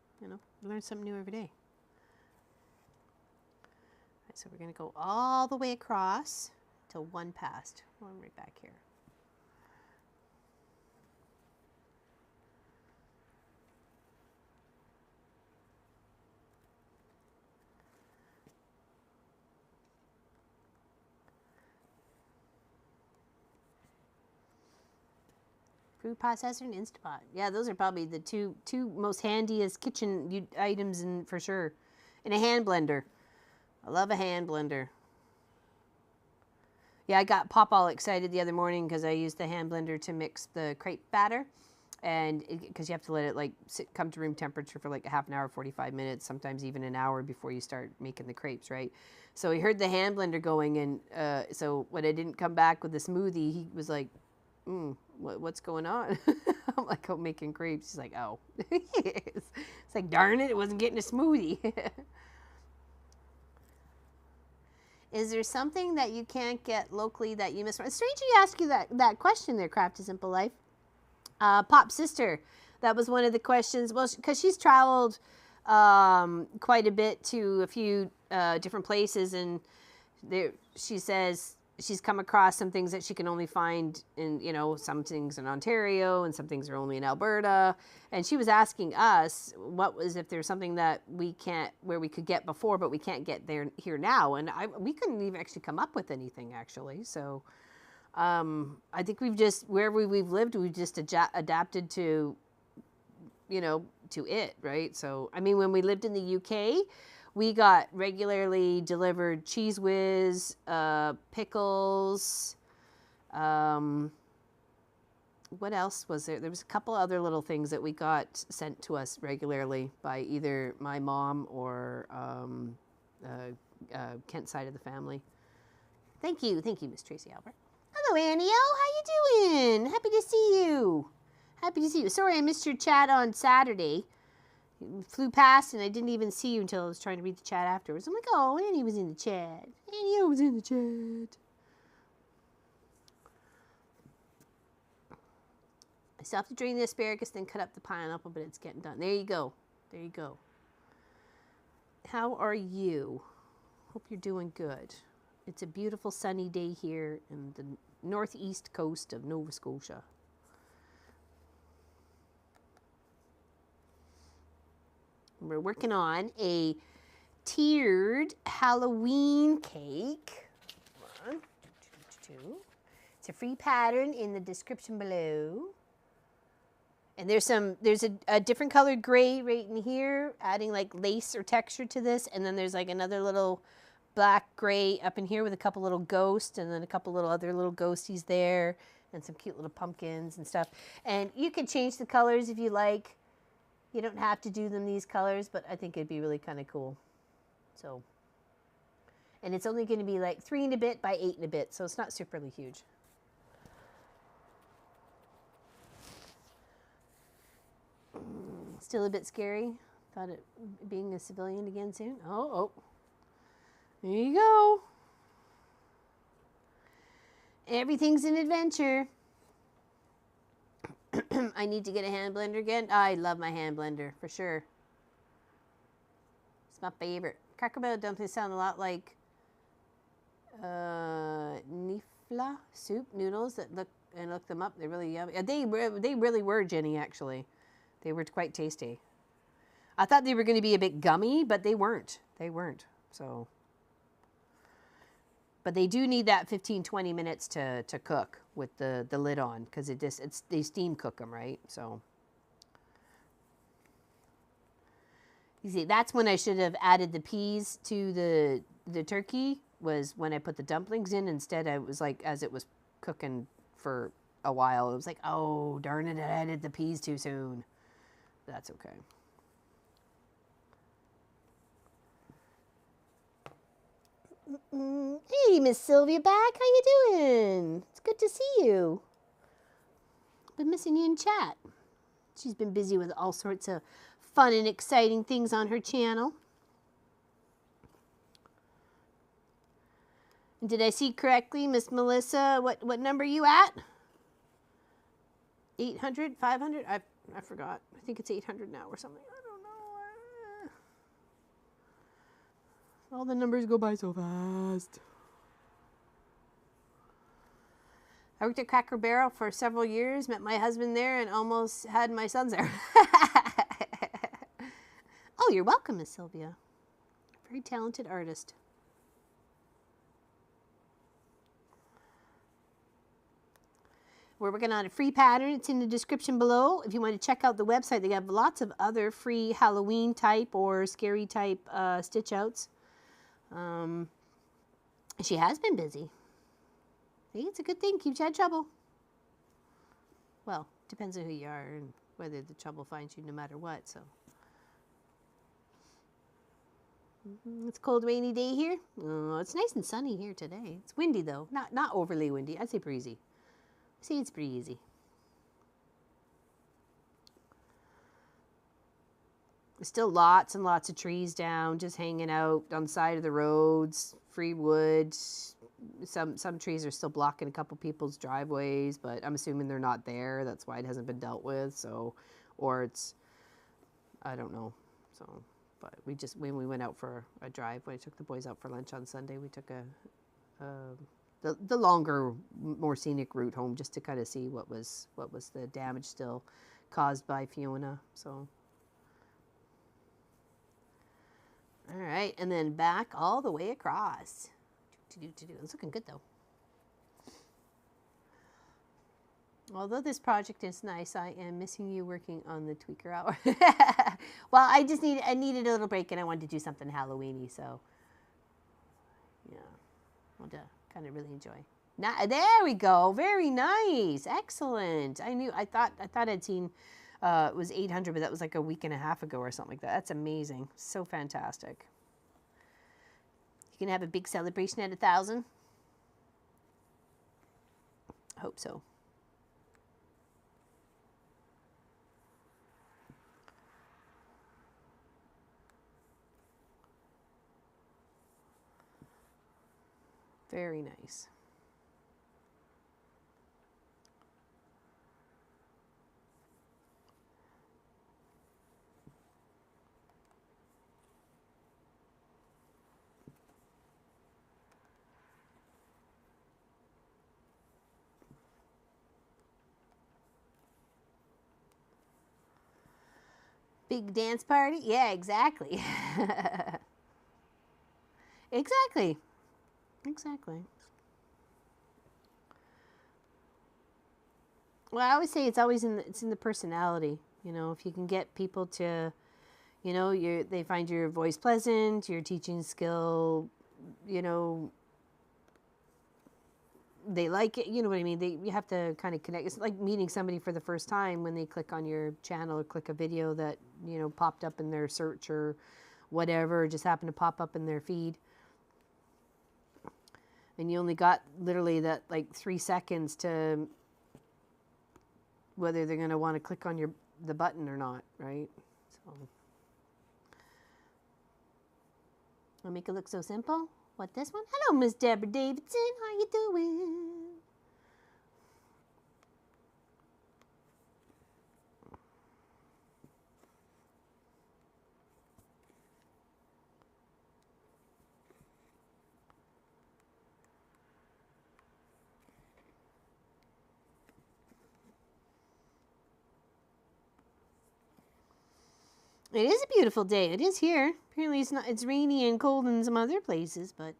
learn something new every day. All right, so we're going to go all the way across till one past. One right back here. Food processor and Instapot. Yeah, those are probably the two most handiest kitchen items, for sure. And a hand blender. I love a hand blender. Yeah, I got Pop all excited the other morning because I used the hand blender to mix the crepe batter. And because you have to let it come to room temperature for like a half an hour, 45 minutes, sometimes even an hour before you start making the crepes, right? So he heard the hand blender going, and so when I didn't come back with the smoothie, he was like, what's going on? I'm like, I'm making crepes. He's like, oh. It's like, darn it, it wasn't getting a smoothie. Is there something that you can't get locally that you miss? It's strange you ask you that question there, Craft a Simple Life. Pop Sister, that was one of the questions. Well, because she's traveled quite a bit to a few different places, and there, she says she's come across some things that she can only find in, you know, some things in Ontario and some things are only in Alberta. And she was asking us what was, if there's something that we can't, where we could get before, but we can't get there here now. And we couldn't even actually come up with anything actually. So I think we've just, wherever we've lived, we've just adapted to, you know, to it, right? So, I mean, when we lived in the UK, we got regularly delivered Cheese Whiz, pickles. What else was there? There was a couple other little things that we got sent to us regularly by either my mom or Kent's side of the family. Thank you, Miss Tracy Albert. Hello, Annie. Oh, how you doing? Happy to see you. Happy to see you. Sorry I missed your chat on Saturday. Flew past and I didn't even see you until I was trying to read the chat afterwards. I'm like, oh, Annie was in the chat. Annie was in the chat. I still have to drain the asparagus, then cut up the pineapple, but it's getting done. There you go. There you go. How are you? Hope you're doing good. It's a beautiful sunny day here in the northeast coast of Nova Scotia. We're working on a tiered Halloween cake. One, two. It's a free pattern in the description below. And there's a different colored gray right in here, adding like lace or texture to this. And then there's like another little black gray up in here with a couple little ghosts, and then a couple little other little ghosties there, and some cute little pumpkins and stuff. And you can change the colors if you like. You don't have to do them these colors, but I think it'd be really kind of cool. So, and it's only going to be like 3 and a bit by 8 and a bit, so it's not superly huge. Still a bit scary. Thought it being a civilian again soon. Oh, there you go. Everything's an adventure. I need to get a hand blender again. I love my hand blender, for sure. It's my favorite. Cracker Barrel dumplings sound a lot like nifla soup noodles that look them up. They're really yummy. They really were, Jenny, actually. They were quite tasty. I thought they were going to be a bit gummy, but they weren't. They weren't. So, but they do need that 15-20 minutes to cook with the lid on, because they steam cook them, right? So you see, that's when I should have added the peas to the turkey, was when I put the dumplings in. Instead, I was like, as it was cooking for a while, it was like, oh darn it, I added the peas too soon. That's okay. Hey, Miss Sylvia back. How you doing? It's good to see you. Been missing you in chat. She's been busy with all sorts of fun and exciting things on her channel. And did I see correctly, Miss Melissa? What number are you at? 800, 500? I forgot. I think it's 800 now or something. I don't know. All the numbers go by so fast. I worked at Cracker Barrel for several years, met my husband there, and almost had my sons there. Oh, you're welcome, Miss Sylvia. Very talented artist. We're working on a free pattern. It's in the description below. If you want to check out the website, they have lots of other free Halloween type or scary type stitch outs. She has been busy. I think it's a good thing. Keeps you out of trouble. Well, depends on who you are and whether the trouble finds you no matter what. So it's a cold, rainy day here. Oh, it's nice and sunny here today. It's windy though. Not overly windy. I'd say breezy. See, it's breezy. Still lots and lots of trees down, just hanging out on the side of the roads, free wood. Some trees are still blocking a couple people's driveways, but I'm assuming they're not there. That's why it hasn't been dealt with. So, or it's, I don't know. So, but when we went out for a drive, when I took the boys out for lunch on Sunday, we took the longer, more scenic route home just to kind of see what was the damage still caused by Fiona. So. All right, and then back all the way across. It's looking good though. Although this project is nice, I am missing you working on the tweaker hour. Well, I needed a little break and I wanted to do something Halloweeny, so yeah, I want to kind of really enjoy. Now, there we go. Very nice. Excellent. I thought I'd seen it was 800, but that was like a week and a half ago or something like that. That's amazing. So fantastic. You can have a big celebration at 1,000. I hope so. Very nice. Big dance party? Yeah, exactly. Exactly. Exactly. Well, I always say it's in the personality. You know, if you can get people to, you know, they find your voice pleasant, your teaching skill, you know, they like it. You know what I mean? You have to kind of connect. It's like meeting somebody for the first time when they click on your channel or click a video that, you know, popped up in their search or whatever, just happened to pop up in their feed. And you only got literally that like 3 seconds to whether they're going to want to click on the button or not, right? So I'll make it look so simple. What, this one? Hello, Miss Deborah Davidson. How you doing? It is a beautiful day. It is here. Apparently it's rainy and cold in some other places, but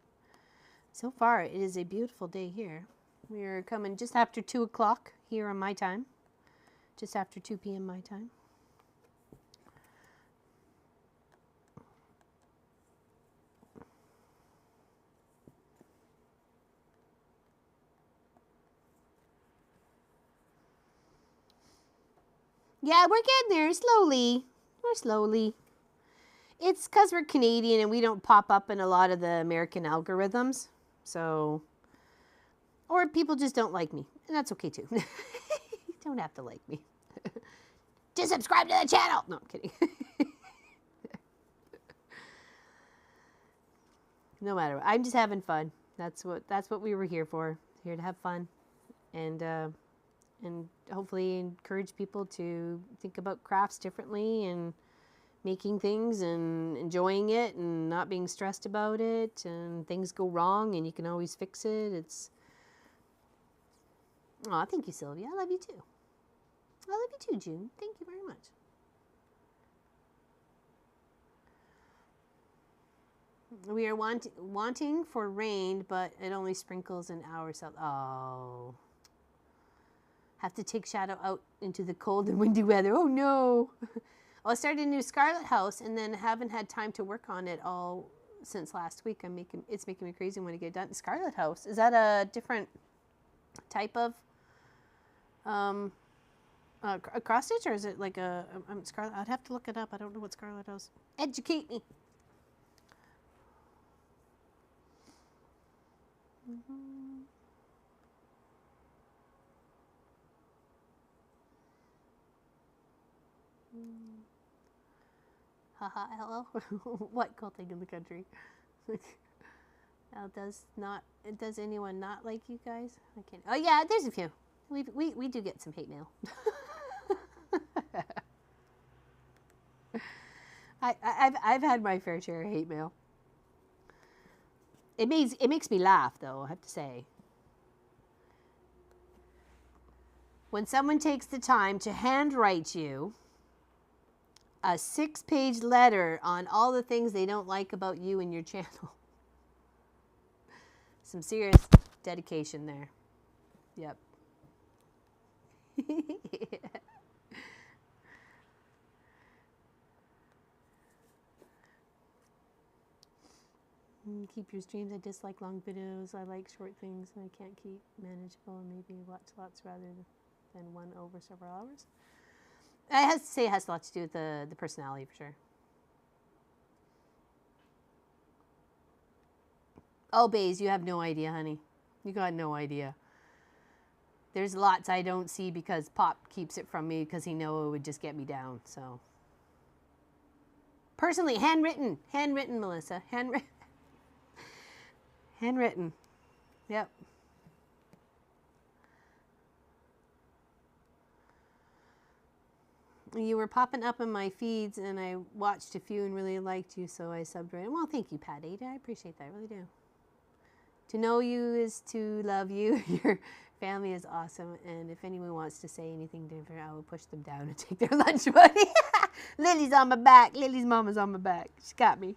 so far it is a beautiful day here. We're coming just after 2 o'clock here on my time. Just after 2 p.m. my time. Yeah, we're getting there slowly. We're slowly. It's because we're Canadian and we don't pop up in a lot of the American algorithms. So, or people just don't like me. And that's okay too. You don't have to like me. Just subscribe to the channel. No, I'm kidding. No matter what. I'm just having fun. That's what we were here for. Here to have fun. And hopefully encourage people to think about crafts differently and making things and enjoying it and not being stressed about it, and things go wrong and you can always fix it. It's, oh, thank you, Sylvia. I love you too. I love you too, June. Thank you very much. We are wanting for rain, but it only sprinkles an hour south. Oh. Have to take Shadow out into the cold and windy weather. Oh no. I started a new Scarlet house and then haven't had time to work on it all since last week. It's making me crazy when I get it done. Scarlet house, is that a different type of a cross stitch, or is it like a Scarlet? I'd have to look it up. I don't know what Scarlet house. Educate me. Haha, hello. What quilting in the country? Does anyone not like you guys? I can't. Oh yeah, there's a few. We do get some hate mail. I've had my fair share of hate mail. It makes me laugh though, I have to say. When someone takes the time to handwrite you a 6-page letter on all the things they don't like about you and your channel. Some serious dedication there. Yep. Keep your streams. I dislike long videos. I like short things. I can't keep manageable and maybe watch lots rather than one over several hours. I have to say it has a lot to do with the personality for sure. Oh, Baze, you have no idea, honey. You got no idea. There's lots I don't see because Pop keeps it from me because he knows it would just get me down. So, personally, handwritten, Melissa, handwritten, handwritten. Yep. You were popping up in my feeds, and I watched a few and really liked you, so I subbed right in. Well, thank you, Pat Ada. I appreciate that. I really do. To know you is to love you. Your family is awesome, and if anyone wants to say anything different, I will push them down and take their lunch money. Lily's on my back. Lily's mama's on my back. She got me.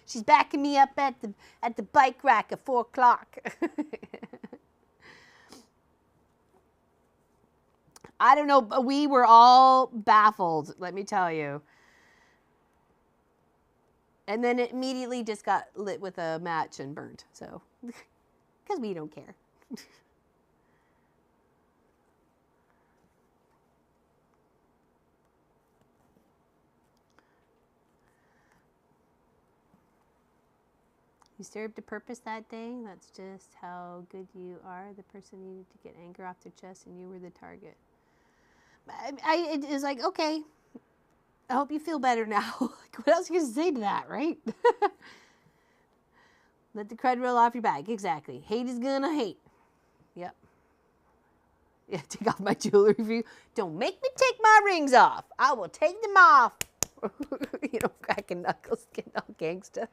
She's backing me up at the bike rack at 4 o'clock. I don't know, but we were all baffled, let me tell you. And then it immediately just got lit with a match and burnt. So, because we don't care. You served a purpose that day. That's just how good you are. The person needed to get anger off their chest and you were the target. It was like, okay, I hope you feel better now. Like, what else are you going to say to that, right? Let the crud roll off your back. Exactly. Hate is going to hate. Yep. Yeah, take off my jewelry for you. Don't make me take my rings off. I will take them off. You know, cracking knuckles, getting all gangsta.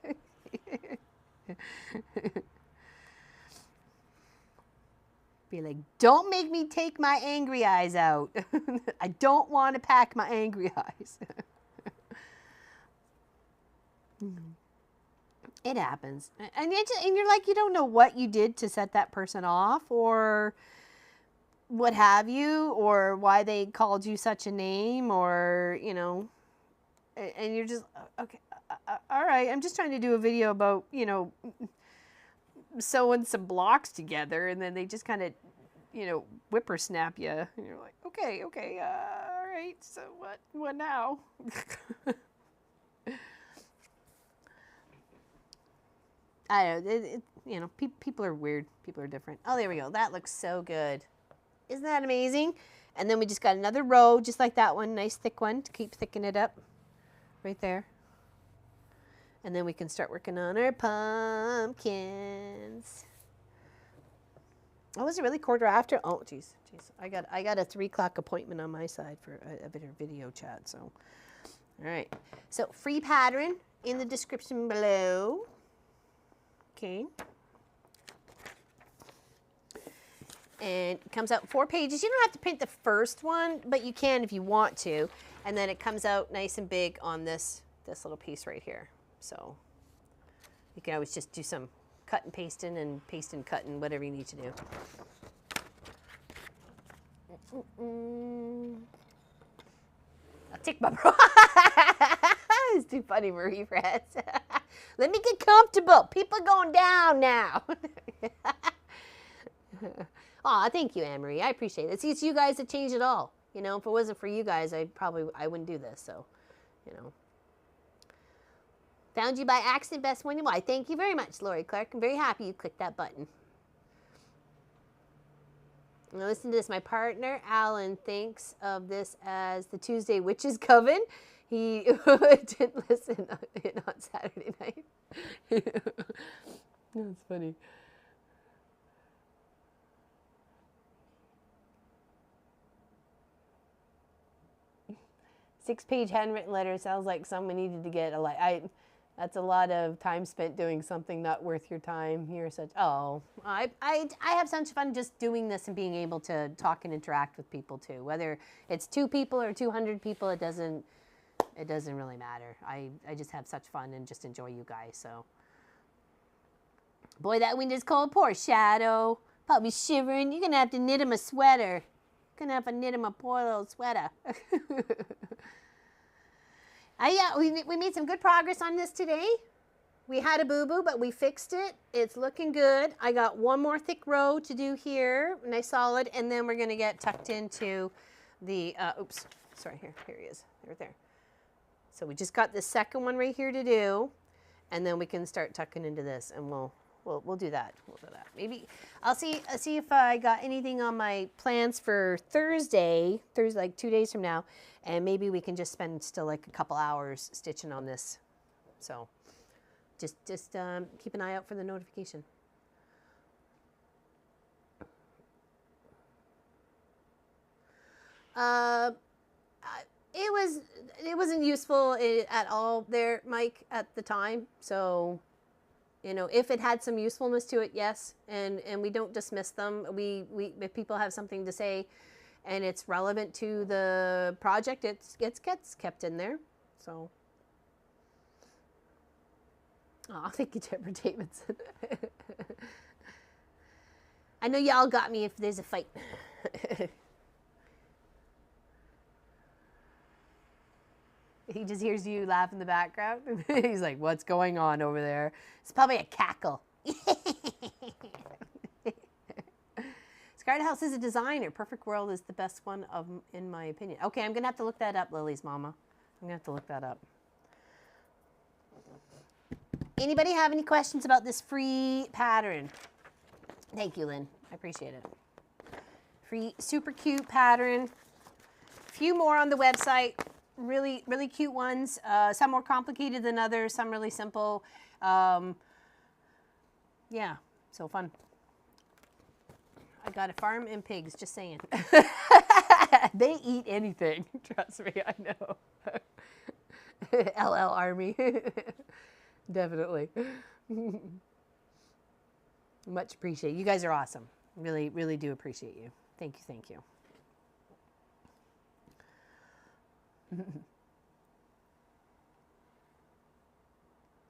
Be like, don't make me take my angry eyes out. I don't want to pack my angry eyes. It happens. And you're like, you don't know what you did to set that person off or what have you, or why they called you such a name, or, you know, and you're just, okay, all right, I'm just trying to do a video about, you know, sewing some blocks together, and then they just kind of, you know, whippersnap you, and you're like, okay, all right, so what now? I don't know, you know, people are weird, people are different. Oh, there we go, that looks so good. Isn't that amazing? And then we just got another row, just like that one, nice thick one to keep thickening it up, right there. And then we can start working on our pumpkins. Oh, was it really 1/4 after? Oh, geez. I got a 3 o'clock appointment on my side for a bit of video chat. So, all right. So free pattern in the description below. Okay. And it comes out 4 pages. You don't have to print the first one, but you can if you want to. And then it comes out nice and big on this little piece right here. So you can always just do some cut and pasting and paste and cut and whatever you need to do. I'll take my bra. It's too funny, Marie Freds. Let me get comfortable. People are going down now. Aw, thank you, Anne-Marie. I appreciate it. See, it's you guys that change it all. You know, if it wasn't for you guys, I wouldn't do this. So, you know. Found you by accident, best one. Why? Thank you very much, Lori Clark. I'm very happy you clicked that button. Now listen to this. My partner, Alan, thinks of this as the Tuesday Witches Coven. He didn't listen on Saturday night. That's funny. Six-page handwritten letter sounds like someone needed to get that's a lot of time spent doing something not worth your time. You're such, oh, I have such fun just doing this and being able to talk and interact with people too. Whether it's 2 people or 200 people, it doesn't really matter. I just have such fun and just enjoy you guys. So, boy, that wind is cold. Poor Shadow, probably shivering. You're gonna have to knit him a sweater. You're gonna have to knit him a poor little sweater. Yeah, we made some good progress on this today. We had a boo-boo, but we fixed it. It's looking good. I got one more thick row to do here, nice solid, and then we're gonna get tucked into the, oops, sorry, here he is, right there. So we just got the second one right here to do, and then we can start tucking into this, and we'll do that. We'll do that. Maybe I'll see if I got anything on my plans for Thursday, like 2 days from now, and maybe we can just spend still like a couple hours stitching on this. So just keep an eye out for the notification. It wasn't useful at all there, Mike, at the time. So, you know, if it had some usefulness to it, yes, and we don't dismiss them. If people have something to say, and it's relevant to the project, it gets kept in there. So, oh, thank you, Deborah Davidson. I know y'all got me if there's a fight. He just hears you laugh in the background. He's like, what's going on over there? It's probably a cackle. Scarlet House is a designer. Perfect World is the best one in my opinion. Okay, I'm going to have to look that up, Lily's mama. I'm going to have to look that up. Anybody have any questions about this free pattern? Thank you, Lynn. I appreciate it. Free, super cute pattern. A few more on the website. Really, really cute ones. Some more complicated than others. Some really simple. Yeah, so fun. I got a farm and pigs, just saying. They eat anything. Trust me, I know. LL Army. Definitely. Much appreciated. You guys are awesome. Really, really do appreciate you. Thank you, thank you.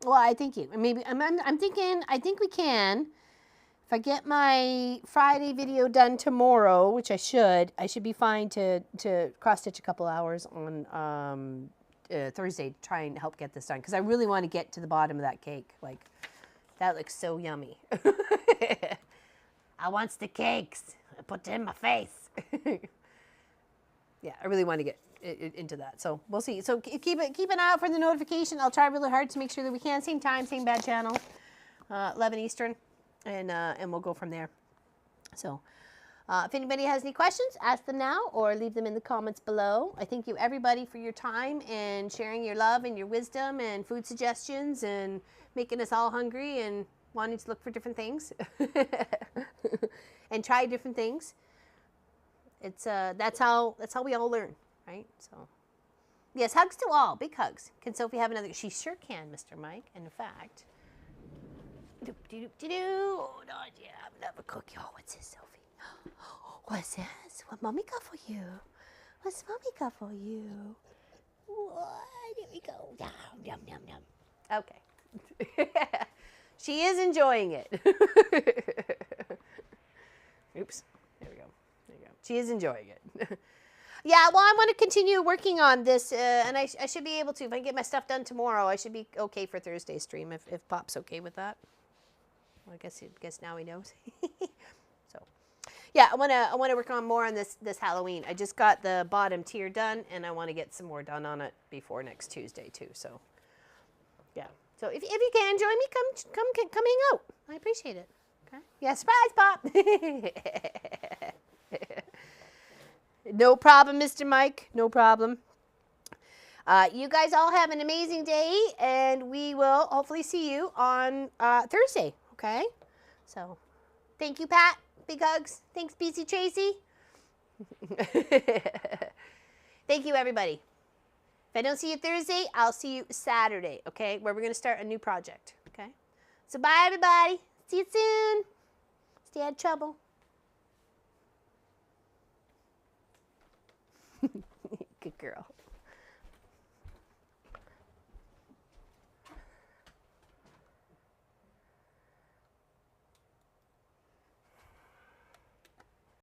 Well, I thank you. Maybe I'm thinking. I think we can. If I get my Friday video done tomorrow, which I should be fine to cross stitch a couple hours on Thursday to try and help get this done, because I really want to get to the bottom of that cake. Like, that looks so yummy. I wants the cakes. I put them in my face. Yeah, I really want to get into that. So we'll see. So keep an eye out for the notification. I'll try really hard to make sure that we can. Same time, same bad channel, 11 Eastern, and we'll go from there. So if anybody has any questions, ask them now or leave them in the comments below. I thank you everybody for your time and sharing your love and your wisdom and food suggestions and making us all hungry and wanting to look for different things and try different things. It's that's how we all learn, right? So yes, hugs to all, big hugs. Can Sophie have another? She sure can, Mr. Mike. And in fact, oh, not yet. I'm another cookie. Oh, what's this, Sophie? What's this? What mommy got for you? What's mommy got for you? What? Here we go. Yum, yum, yum, yum. Okay. She is enjoying it. Oops. There we go. There you go. She is enjoying it. Yeah, well, I want to continue working on this, and I should be able to. If I get my stuff done tomorrow, I should be okay for Thursday's stream, if Pop's okay with that. Well, I guess now he knows. So, yeah, I wanna work on more on this Halloween. I just got the bottom tier done, and I want to get some more done on it before next Tuesday too. So, yeah. So if you can join me, come hang out. I appreciate it. Okay. Yeah, surprise, Pop. No problem, Mr. Mike. No problem. You guys all have an amazing day, and we will hopefully see you on Thursday, okay? So, thank you, Pat. Big hugs. Thanks, BC Tracy. Thank you, everybody. If I don't see you Thursday, I'll see you Saturday, okay? Where we're going to start a new project, okay? So, bye, everybody. See you soon. Stay out of trouble. Good girl.